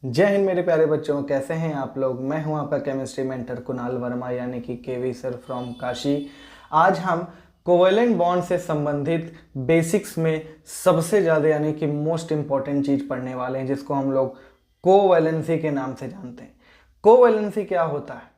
जय हिंद मेरे प्यारे बच्चों, कैसे हैं आप लोग। मैं हूं आपका केमिस्ट्री मेंटर कुणाल वर्मा यानी कि केवी सर फ्रॉम काशी। आज हम कोवेलेंट बॉन्ड से संबंधित बेसिक्स में सबसे ज़्यादा यानी कि मोस्ट इंपॉर्टेंट चीज़ पढ़ने वाले हैं, जिसको हम लोग कोवैलेंसी के नाम से जानते हैं। कोवैलेंसी क्या होता है?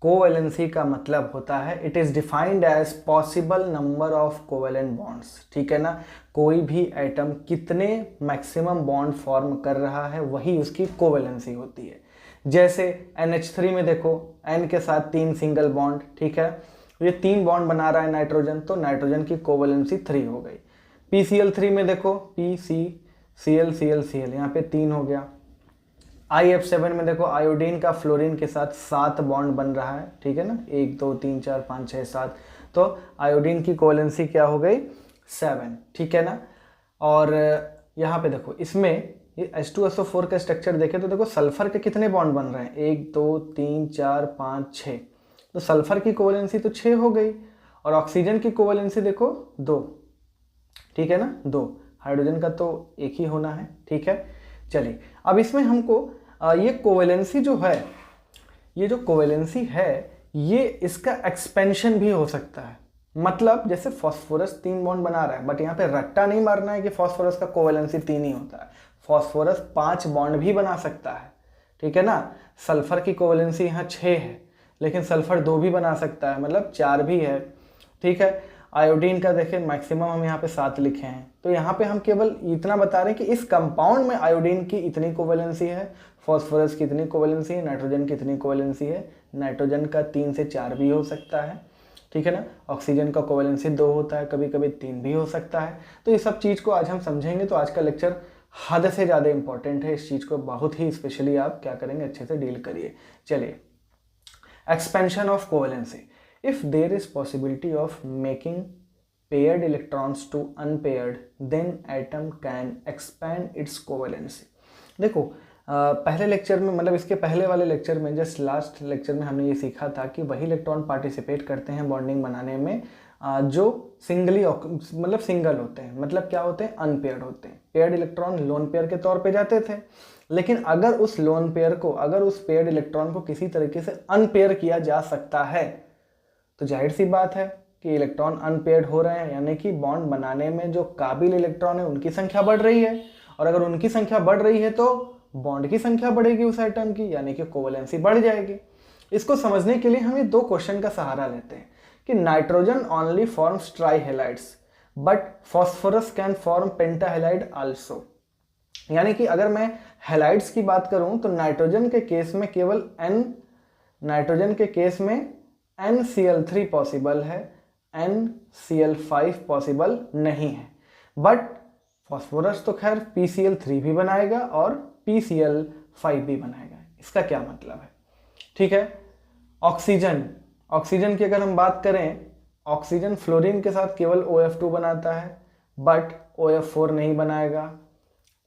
कोवैलेंसी का मतलब होता है it is defined as possible number of covalent bonds. ठीक है ना, कोई भी एटम कितने मैक्सिमम बॉन्ड फॉर्म कर रहा है वही उसकी कोवैलेंसी होती है। जैसे NH3 में देखो, N के साथ 3 सिंगल बॉन्ड, ठीक है, ये 3 बॉन्ड बना रहा है नाइट्रोजन, तो नाइट्रोजन की कोवैलेंसी 3 हो गई। PCl3 में देखो, PCCl यहाँ पे 3 हो गया। IF7 में देखो, आयोडीन का फ्लोरीन के साथ 7 बॉन्ड बन रहा है, ठीक है ना, 1 2 3 4 5 6 7, तो आयोडीन की कोवैलेंसी क्या हो गई? 7, ठीक है ना। और यहाँ पे देखो, इसमें ये H2SO4 का स्ट्रक्चर देखें तो देखो सल्फर के कितने बॉन्ड बन रहे हैं? 1 2 3 4 5 6, तो सल्फर की कोवैलेंसी तो 6 हो गई। और ऑक्सीजन की कोवैलेंसी देखो 2, ठीक है ना, 2। हाइड्रोजन का तो एक ही होना है, ठीक है। चलिए, अब इसमें हमको ये कोवैलेंसी जो है, ये जो कोवैलेंसी है, ये इसका एक्सपेंशन भी हो सकता है। मतलब जैसे फास्फोरस 3 बॉन्ड बना रहा है, बट यहाँ पे रट्टा नहीं मारना है कि फास्फोरस का कोवैलेंसी 3 ही होता है। फास्फोरस 5 बॉन्ड भी बना सकता है, ठीक है ना। सल्फर की कोवैलेंसी यहाँ 6 है, लेकिन सल्फर 2 भी बना सकता है, मतलब 4 भी है, ठीक है। आयोडीन का देखें मैक्सिमम हम यहाँ पे 7 लिखे हैं, तो यहाँ पे हम केवल इतना बता रहे हैं कि इस कंपाउंड में आयोडीन की इतनी कोवैलेंसी है, फास्फोरस की इतनी कोवैलेंसी है, नाइट्रोजन की इतनी कोवैलेंसी है। नाइट्रोजन का 3 से 4 भी हो सकता है, ठीक है ना। ऑक्सीजन का कोवैलेंसी 2 होता है, कभी कभी 3 भी हो सकता है। तो ये सब चीज़ को आज हम समझेंगे। तो आज का लेक्चर हद से ज़्यादा इंपॉर्टेंट है, इस चीज़ को बहुत ही स्पेशली आप क्या करेंगे, अच्छे से डील करिए। चलिए, expansion of covalency. If there is possibility of making paired electrons to unpaired, then atom can expand its covalency. देखो, पहले लेक्चर में, मतलब इसके पहले वाले लेक्चर में, जस्ट लास्ट लेक्चर में हमने ये सीखा था कि वही इलेक्ट्रॉन पार्टिसिपेट करते हैं बॉन्डिंग बनाने में जो सिंगली मतलब सिंगल होते हैं, मतलब क्या होते हैं, अनपेयर्ड होते हैं। पेयर्ड इलेक्ट्रॉन लोन पेयर के तौर पे जाते थे, लेकिन अगर उस लोन पेयर को, अगर उस पेयर्ड इलेक्ट्रॉन को किसी तरीके से अनपेयर किया जा सकता है, तो जाहिर सी बात है कि इलेक्ट्रॉन अनपेयर्ड हो रहे हैं, यानी कि बॉन्ड बनाने में जो काबिल इलेक्ट्रॉन है उनकी संख्या बढ़ रही है। और अगर उनकी संख्या बढ़ रही है तो बॉन्ड की संख्या बढ़ेगी उस एटम की, यानी कि कोवैलेंसी बढ़ जाएगी। इसको समझने के लिए हम ये 2 क्वेश्चन का सहारा लेते हैं कि nitrogen only forms trihalides but phosphorus can form pentahalide also. यानी कि अगर मैं हेलाइड्स की बात करूं तो नाइट्रोजन के केस में केवल नाइट्रोजन के केस में NCl3 पॉसिबल है, NCl5 पॉसिबल नहीं है। बट फॉस्फोरस तो खैर PCl3 भी बनाएगा और PCl5 भी बनाएगा। इसका क्या मतलब है? ठीक है। ऑक्सीजन की अगर हम बात करें, ऑक्सीजन फ्लोरीन के साथ केवल OF2 बनाता है, बट OF4 नहीं बनाएगा,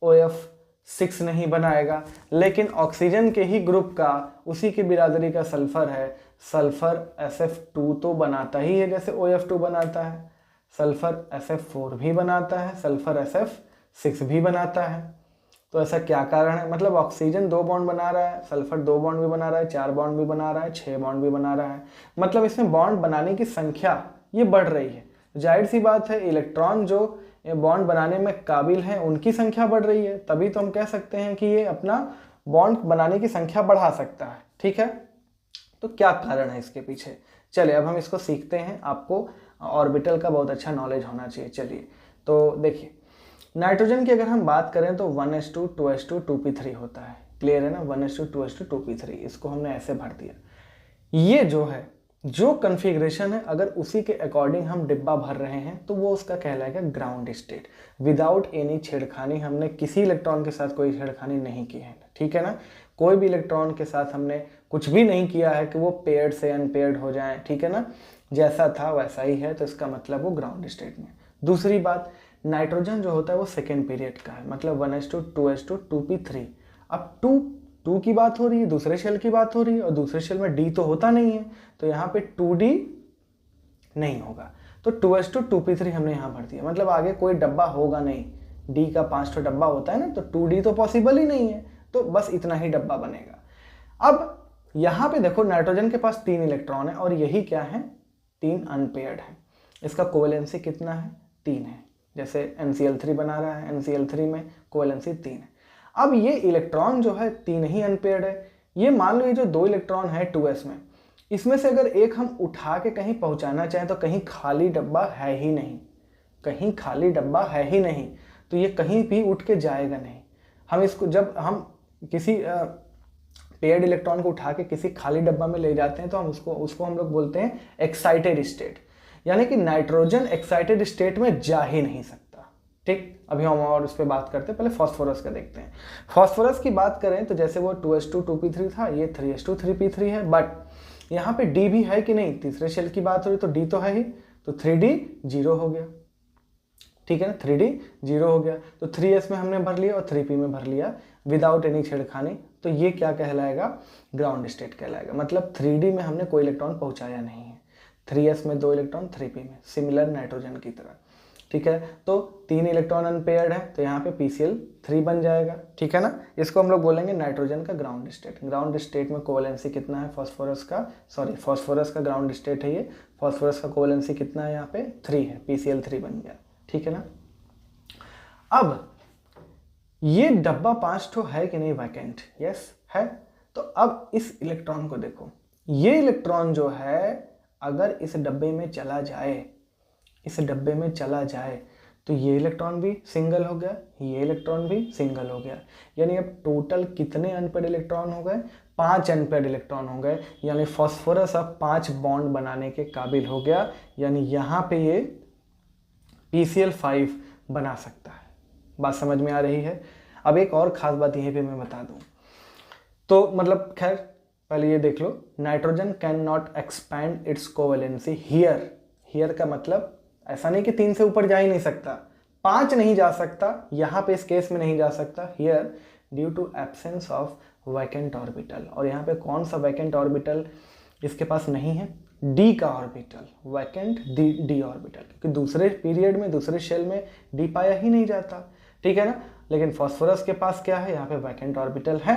OF6 नहीं बनाएगा। लेकिन ऑक्सीजन के ही ग्रुप का, उसी की बिरादरी का सल्फर है, सल्फर SF2 तो बनाता ही है, जैसे OF2 बनाता है। सल्फर SF4 भी बनाता है, सल्फर SF6 भी बनाता है। तो ऐसा क्या कारण है? मतलब ऑक्सीजन 2 बॉन्ड बना रहा है, सल्फर 2 बॉन्ड भी बना रहा है, 4 बॉन्ड भी बना रहा है, 6 बॉन्ड भी बना रहा है, मतलब इसमें बॉन्ड बनाने की संख्या ये बढ़ रही है। जाहिर सी बात है, इलेक्ट्रॉन जो बॉन्ड बनाने में काबिल हैं उनकी संख्या बढ़ रही है, तभी तो हम कह सकते हैं कि ये अपना बॉन्ड बनाने की संख्या बढ़ा सकता है, ठीक है। तो क्या कारण है इसके पीछे? चलिए, अब हम इसको सीखते हैं। आपको ऑर्बिटल का बहुत अच्छा नॉलेज होना चाहिए। चलिए, तो देखिए, नाइट्रोजन की अगर हम बात करें तो 1s2 2s2 2p3 होता है। क्लियर है ना? 1s2 2s2 2p3, इसको हमने ऐसे भर दिया। ये जो है, जो कन्फिग्रेशन है, अगर उसी के अकॉर्डिंग हम डिब्बा भर रहे हैं तो वो उसका कहलाएगा ग्राउंड स्टेट। विदाउट एनी छेड़खानी, हमने किसी इलेक्ट्रॉन के साथ कोई छेड़खानी नहीं की है, ठीक है ना। कोई भी इलेक्ट्रॉन के साथ हमने कुछ भी नहीं किया है कि वो पेयर्ड से अनपेयर्ड हो जाए, ठीक है ना। जैसा था वैसा ही है, तो इसका मतलब वो ग्राउंड स्टेट में। दूसरी बात, नाइट्रोजन जो होता है वो सेकेंड पीरियड का है, मतलब 1s2 2s2 2p3। अब 2 की बात हो रही है, दूसरे शेल की बात हो रही है, और दूसरे शेल में D तो होता नहीं है, तो यहाँ पे 2D नहीं होगा, तो 2s2 2p3 हमने यहाँ भर दिया। मतलब आगे कोई डब्बा होगा नहीं, D का 5 डब्बा होता है ना, तो 2D तो पॉसिबल ही नहीं है। तो बस इतना ही डब्बा बनेगा। अब यहाँ पे देखो नाइट्रोजन के पास 3 इलेक्ट्रॉन है और यही क्या है, 3 अनपेयर्ड है। इसका कोवेलेंसी कितना है, 3 है। जैसे NCl3 बना रहा है, NCl3 में कोवेलेंसी 3 है। अब ये इलेक्ट्रॉन जो है 3 ही अनपेयर्ड है। ये मान लो ये जो 2 इलेक्ट्रॉन है 2s में, इसमें से अगर एक हम उठा के कहीं पहुंचाना चाहें तो कहीं खाली डब्बा है ही नहीं, कहीं खाली डब्बा है ही नहीं, तो ये कहीं भी उठ के जाएगा नहीं। हम इसको जब हम किसी पेयर्ड इलेक्ट्रॉन को उठा के किसी खाली डब्बा में ले जाते हैं तो हम उसको हम लोग बोलते हैं एक्साइटेड स्टेट, यानी कि नाइट्रोजन एक्साइटेड स्टेट में जा ही नहीं सकता। ठीक, अभी हम और उस पर बात करते हैं, पहले फास्फोरस का देखते हैं। फास्फोरस की बात करें तो जैसे वो 2s2 2p3 था, ये 3s2 3p3 है, बट यहाँ पे D भी है कि नहीं, तीसरे शेल की बात हो रही तो D तो है ही, तो 3D 0 हो गया। ठीक है ना, 3D 0 हो गया, तो 3s में हमने भर लिया और 3p में भर लिया विदाउट एनी छेड़खानी, तो ये क्या कहलाएगा, ग्राउंड स्टेट कहलाएगा। मतलब 3D में हमने कोई इलेक्ट्रॉन पहुंचाया नहीं है, 3s में 2 इलेक्ट्रॉन, 3p में, सिमिलर नाइट्रोजन की तरह। ठीक है, तो 3 इलेक्ट्रॉन अनपेयर्ड है तो यहाँ पे PCl3 बन जाएगा। ठीक है ना, इसको हम लोग बोलेंगे नाइट्रोजन का ग्राउंड स्टेट। ग्राउंड स्टेट में कोवेलेंसी कितना है फास्फोरस का, फास्फोरस का ग्राउंड स्टेट है ये, फास्फोरस का कोवेलेंसी कितना है यहाँ पे 3 है, PCl3 बन गया। ठीक है ना, अब ये डब्बा 5 ठो है कि नहीं वैकेंट, यस है। तो अब इस इलेक्ट्रॉन को देखो, ये इलेक्ट्रॉन जो है अगर इस डब्बे में चला जाए, इस डब्बे में चला जाए तो ये इलेक्ट्रॉन भी सिंगल हो गया, ये इलेक्ट्रॉन भी सिंगल हो गया, यानी अब टोटल कितने अनपेयर्ड इलेक्ट्रॉन हो गए, 5 अनपेयर्ड इलेक्ट्रॉन हो गए। यानी फास्फोरस अब 5 बॉन्ड बनाने के काबिल हो गया, यानी यहाँ पे ये PCl5 बना सकता है। बात समझ में आ रही है। अब एक और खास बात यहीं पे मैं बता दूं, तो मतलब खैर पहले ये देख लो, nitrogen can not expand its covalency here. Here का मतलब ऐसा नहीं कि 3 से ऊपर जा ही नहीं सकता, 5 नहीं जा सकता, यहाँ पे इस केस में नहीं जा सकता, here due to absence of vacant orbital. और यहाँ पे कौन सा वैकेंट ऑर्बिटल इसके पास नहीं है, D का ऑर्बिटल, वैकेंट D ऑर्बिटल, क्योंकि दूसरे पीरियड में दूसरे शेल में D पाया ही नहीं जाता। ठीक है ना, लेकिन फास्फोरस के पास क्या है, यहाँ पे वैकेंट ऑर्बिटल है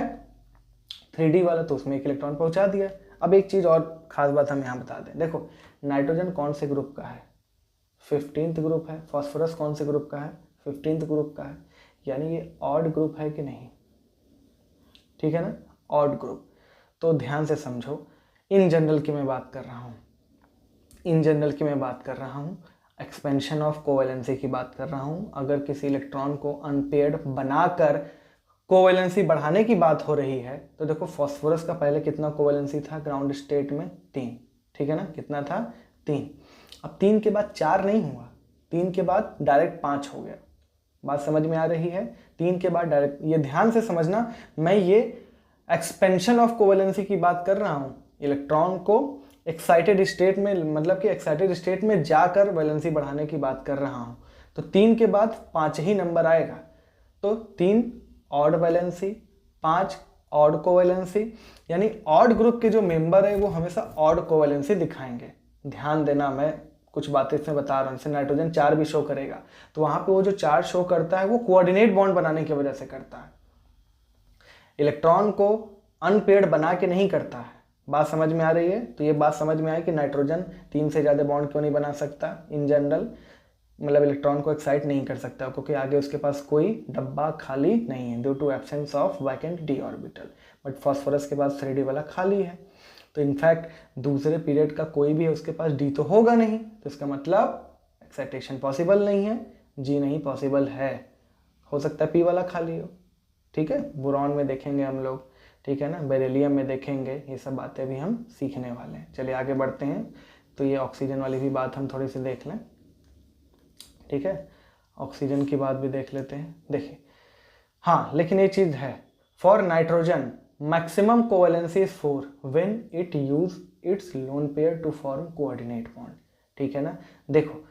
3D वाला, तो उसमें एक इलेक्ट्रॉन पहुंचा दिया। अब एक चीज और खास बात हम यहाँ बता दें, देखो नाइट्रोजन कौन से ग्रुप का है, 15th ग्रुप है, फास्फोरस कौन से ग्रुप का है, 15th ग्रुप का है, यानी ये ऑड ग्रुप है कि नहीं। ठीक है ना, ऑड ग्रुप। तो ध्यान से समझो, इन जनरल की मैं बात कर रहा हूँ, इन जनरल की मैं बात कर रहा हूँ, एक्सपेंशन ऑफ कोवेलेंसी की बात कर रहा हूँ। अगर किसी इलेक्ट्रॉन को अनपेयर्ड बनाकर कोवेलेंसी बढ़ाने की बात हो रही है तो देखो फास्फोरस का पहले कितना कोवेलेंसी था ग्राउंड स्टेट में, 3। ठीक है ना, कितना था, 3। अब 3 के बाद 4 नहीं हुआ, 3 के बाद डायरेक्ट 5 हो गया। बात समझ में आ रही है, 3 के बाद डायरेक्ट, ये ध्यान से समझना, मैं ये एक्सपेंशन ऑफ कोवेलेंसी की बात कर रहा हूँ, इलेक्ट्रॉन को एक्साइटेड स्टेट में, मतलब कि एक्साइटेड स्टेट में जाकर वैलेंसी बढ़ाने की बात कर रहा हूँ। तो 3 के बाद 5 ही नंबर आएगा, तो 3 ऑड वैलेंसी, 5 ऑड कोवैलेंसी, यानी ऑड ग्रुप के जो मेंबर है वो हमेशा ऑड कोवैलेंसी दिखाएंगे। ध्यान देना, मैं कुछ बातें इसमें बता रहा हूँ, जैसे नाइट्रोजन 4 भी शो करेगा, तो वहां पे वो जो 4 शो करता है वो कोऑर्डिनेट बॉन्ड बनाने की वजह से करता है, इलेक्ट्रॉन को अनपेयर्ड बना के नहीं करता है। बात समझ में आ रही है। तो ये बात समझ में आई कि नाइट्रोजन 3 से ज़्यादा बॉन्ड क्यों नहीं बना सकता इन जनरल, मतलब इलेक्ट्रॉन को एक्साइट नहीं कर सकता क्योंकि आगे उसके पास कोई डब्बा खाली नहीं है due to absence of vacant D orbital. But phosphorus के पास 3D वाला खाली है, तो इनफैक्ट दूसरे पीरियड का कोई भी है उसके पास डी तो होगा नहीं, तो इसका मतलब एक्साइटेशन पॉसिबल नहीं है, जी नहीं पॉसिबल है, हो सकता है पी वाला खाली हो। ठीक है, बोरॉन में देखेंगे हम लोग, ठीक है ना, बेरिलियम में देखेंगे, ये सब बातें भी हम सीखने वाले हैं। चलिए आगे बढ़ते हैं। तो ये ऑक्सीजन वाली भी बात हम थोड़ी सी देख लें, ठीक है, ऑक्सीजन की बात भी देख लेते हैं। देखिए हाँ, लेकिन ये चीज़ है, for nitrogen maximum covalency is 4 when it use its lone pair to form coordinate bond. ठीक है ना, देखो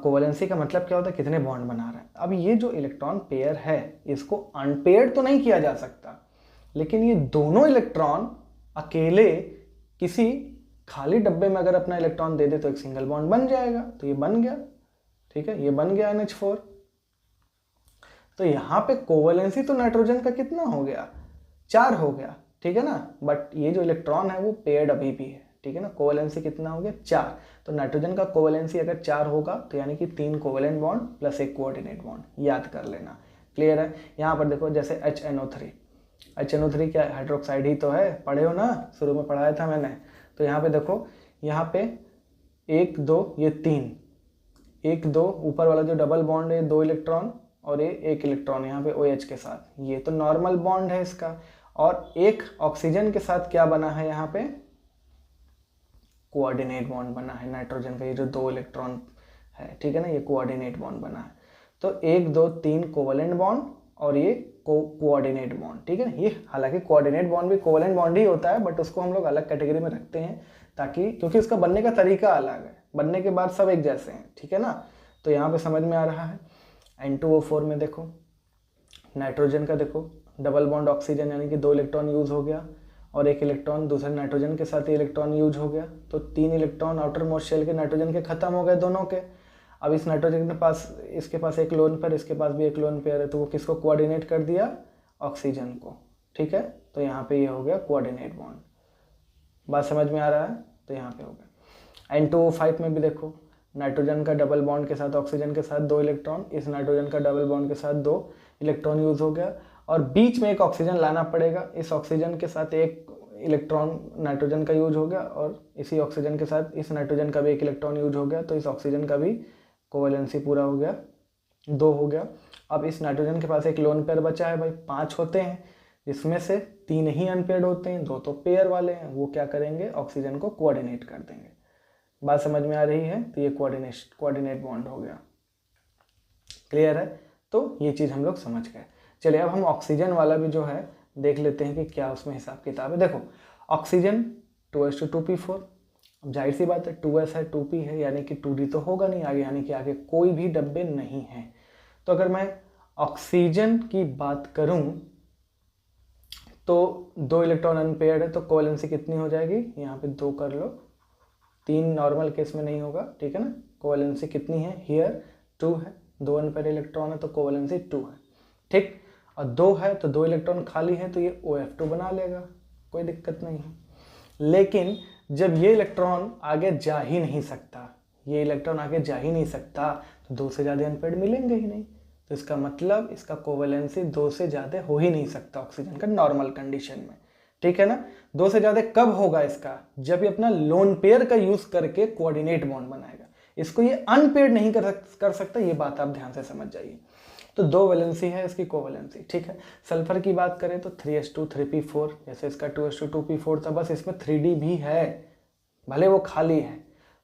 कोवैलेंसी का मतलब क्या होता है, कितने बॉन्ड बना रहा है। अब ये जो इलेक्ट्रॉन पेयर है इसको अनपेयर्ड तो नहीं किया जा सकता, लेकिन ये दोनों इलेक्ट्रॉन अकेले किसी खाली डब्बे में अगर अपना इलेक्ट्रॉन दे दे तो एक सिंगल बॉन्ड बन जाएगा, तो ये बन गया। ठीक है, ये बन गया NH4। तो यहां पे कोवैलेंसी तो नाइट्रोजन का कितना हो गया, 4 हो गया, ठीक है ना। बट ये जो इलेक्ट्रॉन है वो पेयर्ड अभी भी है, ठीक है ना। कोवेलेंसी कितना हो गया 4, तो नाइट्रोजन का कोवेलेंसी अगर 4 होगा तो यानी कि 3 covalent bond plus 1 coordinate bond, याद कर लेना। क्लियर है। यहाँ पर देखो जैसे HNO3 क्या हाइड्रोक्साइड ही तो है, पढ़े हो ना, शुरू में पढ़ाया था मैंने। तो यहाँ पे देखो, यहाँ पे 1 2 ये 3, 1 2 ऊपर वाला जो डबल बॉन्ड है 2 इलेक्ट्रॉन और ये 1 इलेक्ट्रॉन यहाँ पे OH के साथ, ये तो नॉर्मल बॉन्ड है इसका। और एक ऑक्सीजन के साथ क्या बना है यहाँ पे, कोऑर्डिनेट बॉन्ड बना है नाइट्रोजन का, ये जो 2 इलेक्ट्रॉन है, ठीक है ना, ये कोऑर्डिनेट बॉन्ड बना है। तो 1 2 3 कोवेलेंट बॉन्ड और ये कोऑर्डिनेट बॉन्ड, ठीक है ना। ये हालांकि कोऑर्डिनेट बॉन्ड भी कोवेलेंट बॉन्ड ही होता है, बट उसको हम लोग अलग कैटेगरी में रखते हैं ताकि, क्योंकि उसका बनने का तरीका अलग है, बनने के बाद सब एक जैसे हैं, ठीक है ना। तो यहाँ पे समझ में आ रहा है। N2O4 में देखो नाइट्रोजन का देखो डबल बॉन्ड ऑक्सीजन यानी कि 2 इलेक्ट्रॉन यूज हो गया और 1 इलेक्ट्रॉन दूसरे नाइट्रोजन के साथ ये इलेक्ट्रॉन यूज हो गया, तो 3 इलेक्ट्रॉन आउटर मोस्ट शेल के नाइट्रोजन के खत्म हो गए दोनों के। अब इस नाइट्रोजन के पास, इसके पास एक लोन पेयर, इसके पास भी एक लोन पेयर है, तो वो किसको कोऑर्डिनेट कर दिया, ऑक्सीजन को, ठीक है। तो यहाँ पे ये हो गया कोऑर्डिनेट बॉन्ड, बात समझ में आ रहा है। तो यहाँ पे हो गया। N2O5 में भी देखो नाइट्रोजन का डबल बॉन्ड के साथ ऑक्सीजन के साथ 2 इलेक्ट्रॉन, इस नाइट्रोजन का डबल बॉन्ड के साथ 2 इलेक्ट्रॉन यूज हो गया और बीच में एक ऑक्सीजन लाना पड़ेगा, इस ऑक्सीजन के साथ 1 इलेक्ट्रॉन नाइट्रोजन का यूज हो गया और इसी ऑक्सीजन के साथ इस नाइट्रोजन का भी 1 इलेक्ट्रॉन यूज हो गया, तो इस ऑक्सीजन का भी कोवेलेंसी पूरा हो गया, 2 हो गया। अब इस नाइट्रोजन के पास एक लोन पेयर बचा है भाई, 5 होते हैं, जिसमें से 3 ही अनपेयर्ड होते हैं, 2 तो पेयर वाले हैं, वो क्या करेंगे, ऑक्सीजन को कोऑर्डिनेट कर देंगे। बात समझ में आ रही है। तो ये कोऑर्डिनेट बॉन्ड हो गया। क्लियर है। तो ये चीज़ हम लोग समझ गए। चलिए अब हम ऑक्सीजन वाला भी जो है देख लेते हैं कि क्या उसमें हिसाब किताब है। देखो ऑक्सीजन 2s2 2p4, अब जाहिर सी बात है 2s है 2p है यानी कि 2d तो होगा नहीं आगे, यानी कि आगे कोई भी डब्बे नहीं है। तो अगर मैं ऑक्सीजन की बात करूं तो 2 इलेक्ट्रॉन अनपेयर्ड है, तो कोवेलेंसी कितनी हो जाएगी, यहाँ पे 2 कर लो, 3 नॉर्मल केस में नहीं होगा, ठीक है ना। कोवेलेंसी कितनी है, हियर 2 है, 2 अनपेयर्ड इलेक्ट्रॉन है तो कोवेलेंसी 2 है, ठीक। और 2 है तो 2 इलेक्ट्रॉन खाली है तो ये OF2 बना लेगा, कोई दिक्कत नहीं है। लेकिन जब ये इलेक्ट्रॉन आगे जा ही नहीं सकता, ये इलेक्ट्रॉन आगे जा ही नहीं सकता, तो 2 से ज़्यादा अनपेयर्ड मिलेंगे ही नहीं, तो इसका मतलब इसका कोवेलेंसी 2 से ज़्यादा हो ही नहीं सकता ऑक्सीजन का नॉर्मल कंडीशन में, ठीक है ना। 2 से ज़्यादा कब होगा इसका, जब ये अपना लोन पेयर का यूज करके कोऑर्डिनेट बॉन्ड बनाएगा, इसको ये अनपेयर्ड नहीं कर सकता, ये बात आप ध्यान से समझ जाइए। तो 2 वैलेंसी है इसकी कोवेलेंसी, ठीक है। सल्फर की बात करें तो 3s2 3p4, जैसे इसका 2s2 2p4 था, बस इसमें 3d भी है, भले वो खाली है।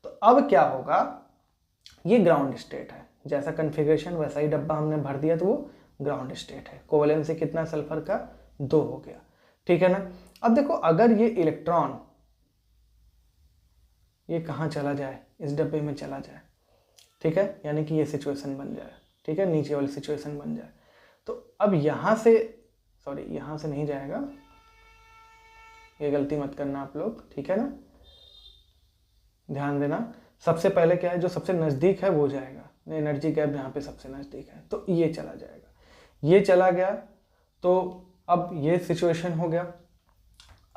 तो अब क्या होगा, ये ग्राउंड स्टेट है, जैसा कन्फिग्रेशन वैसा ही डब्बा हमने भर दिया तो वो ग्राउंड स्टेट है। कोवेलेंसी कितना सल्फर का, 2 हो गया, ठीक है ना। अब देखो अगर ये इलेक्ट्रॉन ये कहाँ चला जाए, इस डब्बे में चला जाए, ठीक है, यानी कि ये सिचुएशन बन जाए, ठीक है, नीचे वाली सिचुएशन बन जाए, तो अब यहाँ से, सॉरी यहाँ से नहीं जाएगा, ये गलती मत करना आप लोग, ठीक है ना, ध्यान देना। सबसे पहले क्या है, जो सबसे नज़दीक है वो जाएगा, एनर्जी गैप यहाँ पे सबसे नज़दीक है, तो ये चला जाएगा, ये चला गया, तो अब ये सिचुएशन हो गया।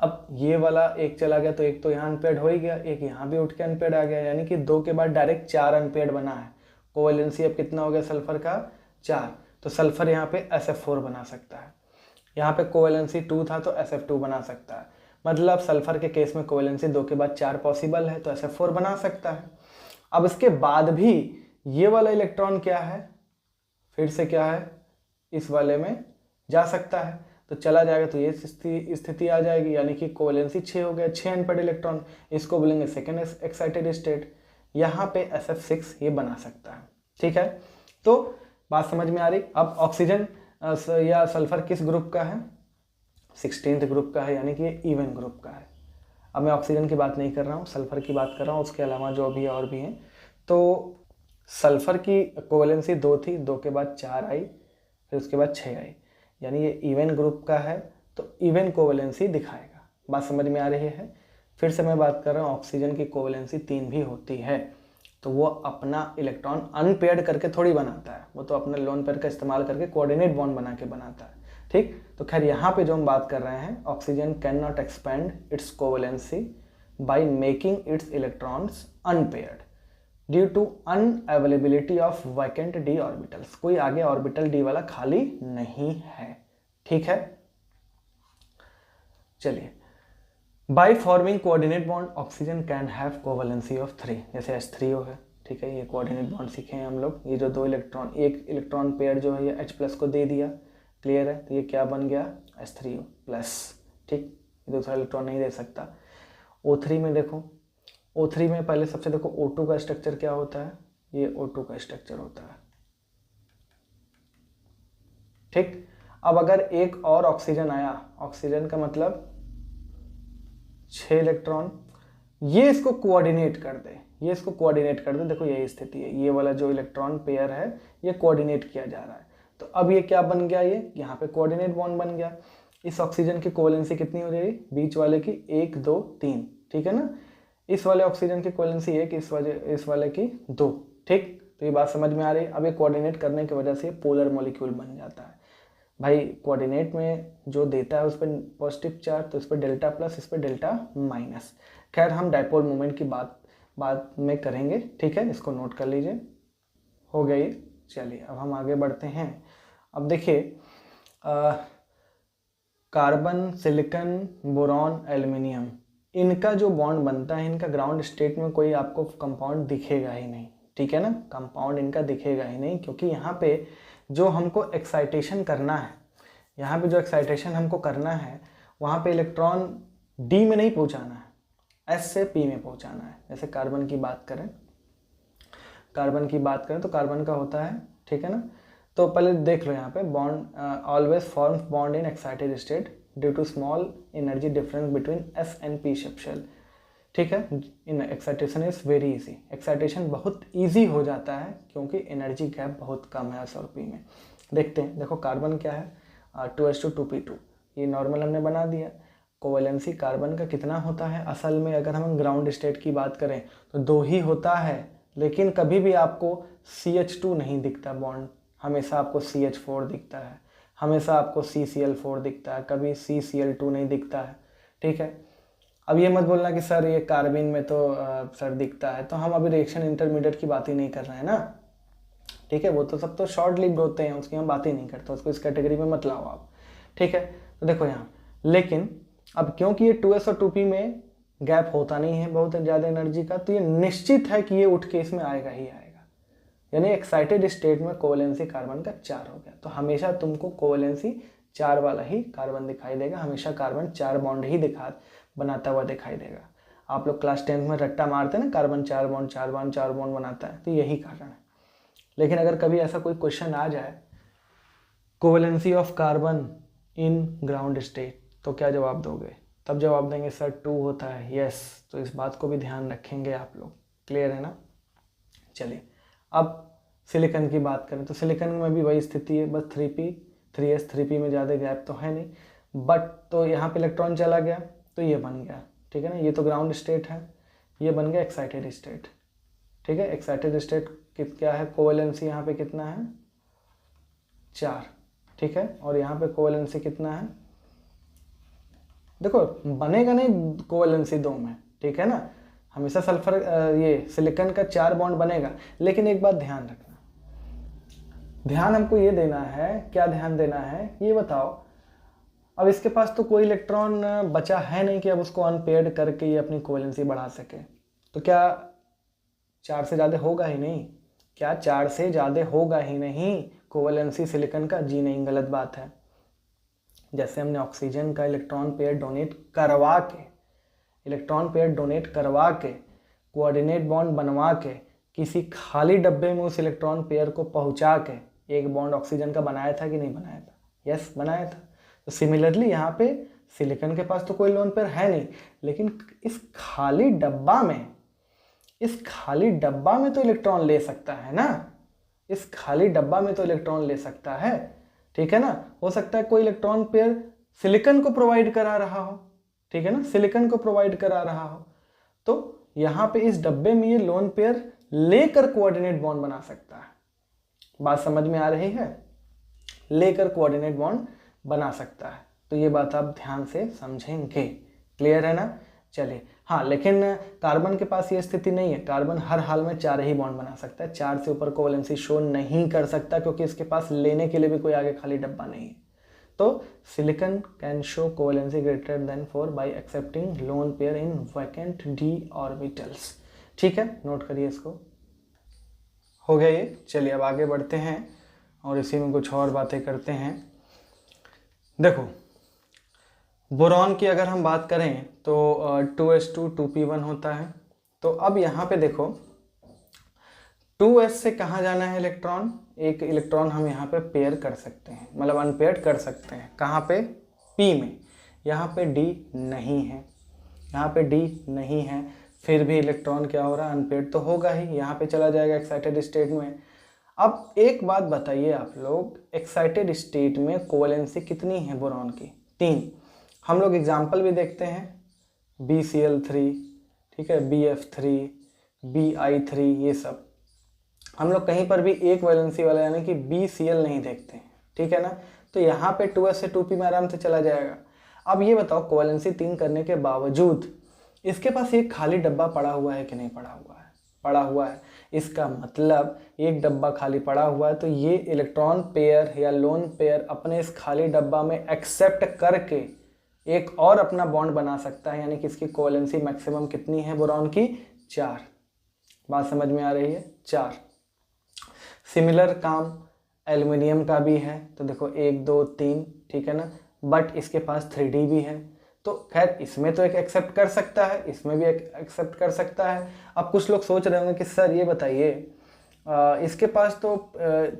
अब ये वाला एक चला गया तो एक तो यहाँ अनपेयर्ड हो ही गया, एक यहाँ भी उठ के अनपेयर्ड आ गया, यानी कि 2 के बाद डायरेक्ट 4 अनपेयर्ड बना है। कोवेलेंसी अब कितना हो गया सल्फर का, 4, तो सल्फर यहाँ पे SF4 बना सकता है। यहाँ पे कोवेलेंसी 2 था तो SF2 बना सकता है, मतलब सल्फर के केस में कोवेलेंसी 2 के बाद 4 पॉसिबल है, तो SF4 बना सकता है। अब इसके बाद भी ये वाला इलेक्ट्रॉन क्या है, फिर से क्या है, इस वाले में जा सकता है, तो चला जाएगा, तो ये स्थिति आ जाएगी, यानी कि कोवेलेंसी 6 हो गया, 6 अनपेयर्ड इलेक्ट्रॉन, इसको बोलेंगे सेकेंड एक्साइटेड स्टेट। यहाँ पे SF6 ये बना सकता है, ठीक है। तो बात समझ में आ रही। अब ऑक्सीजन या सल्फर किस ग्रुप का है, 16th ग्रुप का है, यानी कि ये इवन ग्रुप का है। अब मैं ऑक्सीजन की बात नहीं कर रहा हूँ, सल्फर की बात कर रहा हूँ, उसके अलावा जो भी और भी हैं। तो सल्फर की कोवेलेंसी 2 थी, 2 के बाद 4 आई, फिर उसके बाद 6 आई, यानी ये इवन ग्रुप का है, तो इवन कोवेलेंसी दिखाएगा। बात समझ में आ रही है। फिर से मैं बात कर रहा हूँ, ऑक्सीजन की कोवेलेंसी 3 भी होती है, तो वो अपना इलेक्ट्रॉन अनपेयर्ड करके थोड़ी बनाता है, वो तो अपना लोन पेयर का इस्तेमाल करके कोऑर्डिनेट बॉन्ड बना के बनाता है, ठीक। तो खैर यहाँ पे जो हम बात कर रहे हैं, oxygen can not expand its covalency by making its electrons unpaired due to unavailability of vacant D orbitals. कोई आगे ऑर्बिटल डी वाला खाली नहीं है, ठीक है। चलिए, by forming coordinate bond oxygen can have covalency of 3, जैसे H3O है, ठीक है। ये कोऑर्डिनेट बॉन्ड सीखे हैं हम लोग। ये जो दो इलेक्ट्रॉन, एक इलेक्ट्रॉन पेयर जो है ये H+ को दे दिया, क्लियर है। तो ये क्या बन गया, H3O+, ठीक। ये दूसरा इलेक्ट्रॉन नहीं दे सकता। O3 में देखो, O3 में पहले सबसे देखो O2 का स्ट्रक्चर क्या होता है, ये O2 का स्ट्रक्चर होता है, ठीक। अब अगर एक और ऑक्सीजन आया, ऑक्सीजन का मतलब 6 इलेक्ट्रॉन, ये इसको कोऑर्डिनेट कर दे, ये इसको कोऑर्डिनेट कर दे, देखो यही स्थिति है। ये वाला जो इलेक्ट्रॉन पेयर है ये कोऑर्डिनेट किया जा रहा है। तो अब ये क्या बन गया, ये यहाँ पे कोऑर्डिनेट बॉन्ड बन गया। इस ऑक्सीजन की कोवेलेंसी कितनी हो जाएगी, बीच वाले की 1 2 3, ठीक है ना। इस वाले ऑक्सीजन की कोवेलेंसी 1, इस वाले की 2, ठीक। तो ये बात समझ में आ रही है। अब ये कोऑर्डिनेट करने की वजह से पोलर मॉलिक्यूल बन जाता है। भाई कोऑर्डिनेट में जो देता है उस पर पॉजिटिव चार्ज, तो इस पर Δ+, इस पर Δ-। खैर हम डायपोल मोमेंट की बात में करेंगे, ठीक है। इसको नोट कर लीजिए, हो गई। चलिए अब हम आगे बढ़ते हैं। अब देखिए, कार्बन, सिलिकॉन, बोरॉन, एल्युमिनियम, इनका जो बॉन्ड बनता है, इनका ग्राउंड स्टेट में कोई आपको कंपाउंड दिखेगा ही नहीं, ठीक है ना। कंपाउंड इनका दिखेगा ही नहीं, क्योंकि यहाँ पे जो हमको एक्साइटेशन करना है, यहाँ पे जो एक्साइटेशन हमको करना है, वहाँ पे इलेक्ट्रॉन डी में नहीं पहुँचाना है, एस से पी में पहुँचाना है। जैसे कार्बन की बात करें, तो कार्बन का होता है, ठीक है ना। तो पहले देख लो यहाँ पे, bond always forms bond in excited state due to small energy difference between s and p subshell, ठीक है। In excitation is very easy, excitation बहुत इजी हो जाता है क्योंकि एनर्जी गैप बहुत कम है एस और पी में। देखते हैं, देखो कार्बन क्या है, 2s2 ये नॉर्मल हमने बना दिया। कोवेलेंसी कार्बन का कितना होता है, असल में अगर हम ग्राउंड स्टेट की बात करें तो 2 ही होता है, लेकिन कभी भी आपको CH2 नहीं दिखता बॉन्ड, हमेशा आपको CH4 दिखता है, हमेशा आपको CCl4 दिखता है, कभी CCl2 नहीं दिखता है, ठीक है। अब ये मत बोलना कि सर ये कार्बिन में तो सर दिखता है, तो हम अभी रिएक्शन इंटरमीडिएट की बात ही नहीं कर रहे हैं ना, ठीक है। वो तो सब तो शॉर्ट लिव्ड होते हैं, उसकी हम बात ही नहीं करते, उसको इस कैटेगरी में मत लाओ आप, ठीक है। तो देखो यहाँ, लेकिन अब क्योंकि ये 2s और 2p में गैप होता नहीं है बहुत ज़्यादा एनर्जी का, तो ये निश्चित है कि ये उठ के इसमें आएगा ही आएगा, यानी एक्साइटेड स्टेट में कोवेलेंसी कार्बन का 4 हो गया। तो हमेशा तुमको कोवेलेंसी 4 वाला ही कार्बन दिखाई देगा, हमेशा कार्बन 4 बॉन्ड ही बनाता हुआ दिखाई देगा। आप लोग क्लास 10 में रट्टा मारते हैं ना, कार्बन 4 बॉन्ड 4 बॉन्ड बनाता है, तो यही कारण है। लेकिन अगर कभी ऐसा कोई क्वेश्चन आ जाए, covalency of carbon in ground state, तो क्या जवाब दोगे? तब जवाब देंगे सर 2 होता है, यस। तो इस बात को भी ध्यान रखेंगे आप लोग, क्लियर है ना। चलिए अब सिलिकॉन की बात करें, तो सिलिकॉन में भी वही स्थिति है, बस 3s 3p में ज़्यादा गैप तो है नहीं, बट तो यहाँ पे इलेक्ट्रॉन चला गया तो ये बन गया, ठीक है ना। ये तो ग्राउंड स्टेट है, ये बन गया एक्साइटेड स्टेट, ठीक है। एक्साइटेड स्टेट क्या है, कोवेलेंसी यहाँ पे कितना है, 4, ठीक है। और यहाँ पे कोवेलेंसी कितना है, देखो बनेगा नहीं कोवेलेंसी 2 में, ठीक है ना। हमेशा सल्फर ये सिलिकॉन का 4 बॉन्ड बनेगा, लेकिन एक बात ध्यान रखना, ध्यान हमको ये देना है, क्या ध्यान देना है ये बताओ। अब इसके पास तो कोई इलेक्ट्रॉन बचा है नहीं कि अब उसको अनपेयर्ड करके ये अपनी कोवेलेंसी बढ़ा सके, तो क्या 4 से ज़्यादा होगा ही नहीं, क्या 4 से ज़्यादा होगा ही नहीं कोवेलेंसी सिलिकॉन का? जी नहीं, गलत बात है। जैसे हमने ऑक्सीजन का इलेक्ट्रॉन पेयर डोनेट करवा के कोऑर्डिनेट बॉन्ड बनवा के किसी खाली डब्बे में उस इलेक्ट्रॉन पेयर को पहुंचा के एक बॉन्ड ऑक्सीजन का बनाया था कि नहीं बनाया था? यस, बनाया था। तो सिमिलरली यहाँ पे सिलिकॉन के पास तो कोई लोन पेयर है नहीं, लेकिन इस खाली डब्बा में तो इलेक्ट्रॉन ले सकता है ना, इस खाली डब्बा में तो इलेक्ट्रॉन ले सकता है, ठीक है ना। हो सकता है कोई इलेक्ट्रॉन पेयर सिलिकॉन को प्रोवाइड करा रहा हो, ठीक है ना, सिलिकॉन को प्रोवाइड करा रहा हो, तो यहाँ पे इस डब्बे में ये लोन पेयर लेकर कोऑर्डिनेट बॉन्ड बना सकता है। बात समझ में आ रही है? लेकर कोऑर्डिनेट बॉन्ड बना सकता है। तो ये बात आप ध्यान से समझेंगे। क्लियर है ना? चलिए, हाँ, लेकिन कार्बन के पास ये स्थिति नहीं है। कार्बन हर हाल में 4 ही बॉन्ड बना सकता है, 4 से ऊपर कोवैलेंसी शो नहीं कर सकता, क्योंकि इसके पास लेने के लिए भी कोई आगे खाली डब्बा नहीं है। तो silicon can show covalency greater than 4 bye accepting lone pair in vacant d orbitals. ठीक है, नोट करिए इसको। हो गया ये। चलिए अब आगे बढ़ते हैं और इसी में कुछ और बातें करते हैं। देखो, बोरॉन की अगर हम बात करें तो 2s2 2p1 होता है। तो अब यहाँ पे देखो, 2s से कहाँ जाना है इलेक्ट्रॉन? एक इलेक्ट्रॉन हम यहाँ पे पेयर कर सकते हैं, मतलब अनपेयर्ड कर सकते हैं। कहाँ पे? p में। यहाँ पे d नहीं है, यहाँ पे d नहीं है, फिर भी इलेक्ट्रॉन क्या हो रहा है? अनपेयर्ड तो होगा ही, यहाँ पे चला जाएगा एक्साइटेड स्टेट में। अब एक बात बताइए आप लोग, एक्साइटेड स्टेट में कोवैलेंसी कितनी है बोरॉन की? 3। हम लोग एग्जाम्पल भी देखते हैं, BCl3, ठीक है, BF3, Bi3, ये सब हम लोग कहीं पर भी एक वैलेंसी वाला यानी कि BCl नहीं देखते हैं। ठीक है ना? तो यहाँ पे 2s से 2p में आराम से चला जाएगा। अब ये बताओ, कोवैलेंसी 3 करने के बावजूद इसके पास एक खाली डब्बा पड़ा हुआ है कि नहीं पड़ा हुआ है? पड़ा हुआ है। इसका मतलब एक डब्बा खाली पड़ा हुआ है, तो ये इलेक्ट्रॉन पेयर या लोन पेयर अपने इस खाली डब्बा में एक्सेप्ट करके एक और अपना बॉन्ड बना सकता है, यानी कि इसकी कोवैलेंसी मैक्सिमम कितनी है बोरॉन की? 4। बात समझ में आ रही है? 4। सिमिलर काम एल्युमिनियम का भी है। तो देखो 1 2 3, ठीक है ना, बट इसके पास 3d भी है। तो खैर इसमें तो एक एक्सेप्ट कर सकता है, इसमें भी एक एक्सेप्ट कर सकता है। अब कुछ लोग सोच रहे होंगे कि सर ये बताइए, इसके पास तो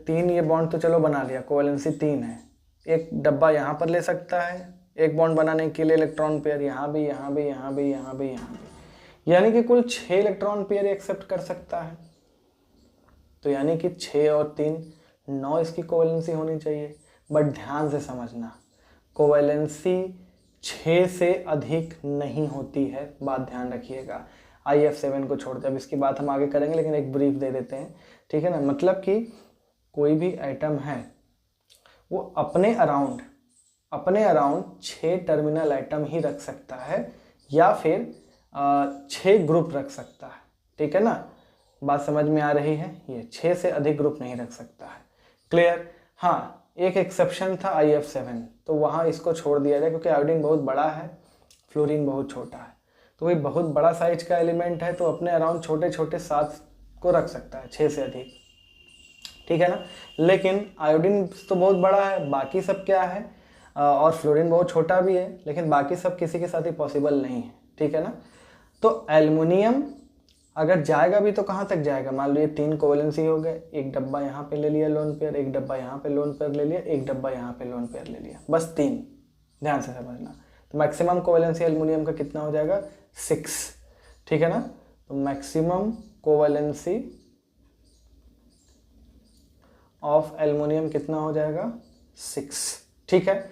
3 ये बॉन्ड तो चलो बना लिया, कोवैलेंसी 3 है, एक डब्बा यहाँ पर ले सकता है एक बॉन्ड बनाने के लिए इलेक्ट्रॉन पेयर, यहाँ भी, यहाँ भी, यहाँ भी, यहाँ भी, यहाँ भी, यानी कि कुल 6 इलेक्ट्रॉन पेयर एक्सेप्ट कर सकता है। तो यानी कि 6 और 3 9 इसकी कोवैलेंसी होनी चाहिए। बट ध्यान से समझना, कोवैलेंसी 6 से अधिक नहीं होती है, बात ध्यान रखिएगा। IF7 को छोड़ते, अब इसकी बात हम आगे करेंगे, लेकिन एक ब्रीफ दे देते हैं। ठीक है ना? मतलब कि कोई भी एटम है वो अपने अराउंड 6 टर्मिनल एटम ही रख सकता है, या फिर 6 ग्रुप रख सकता है। ठीक है ना? बात समझ में आ रही है? ये 6 से अधिक ग्रुप नहीं रख सकता है। क्लियर? हाँ, एक एक्सेप्शन था IF7, तो वहाँ इसको छोड़ दिया जाए, क्योंकि आयोडीन बहुत बड़ा है, फ्लोरीन बहुत छोटा है। तो वही बहुत बड़ा साइज का एलिमेंट है, तो अपने अराउंड छोटे छोटे 7 को रख सकता है, 6 से अधिक। ठीक है ना? लेकिन आयोडीन तो बहुत बड़ा है, बाकी सब क्या है, और फ्लोरीन बहुत छोटा भी है, लेकिन बाकी सब किसी के साथ ही पॉसिबल नहीं है। ठीक है ना? तो एल्युमिनियम अगर जाएगा भी तो कहाँ तक जाएगा? मान लीजिए 3 कोवैलेंसी हो गए, एक डब्बा यहाँ पे ले लिया लोन पेयर, एक डब्बा यहाँ पे लोन पेयर ले लिया, एक डब्बा यहाँ पे लोन पेयर ले लिया, बस 3। ध्यान से समझना। तो मैक्सिमम कोवैलेंसी एल्युमिनियम का कितना हो जाएगा? 6। ठीक है ना? तो मैक्सिमम कोवैलेंसी ऑफ एल्युमिनियम कितना हो जाएगा? 6। ठीक है।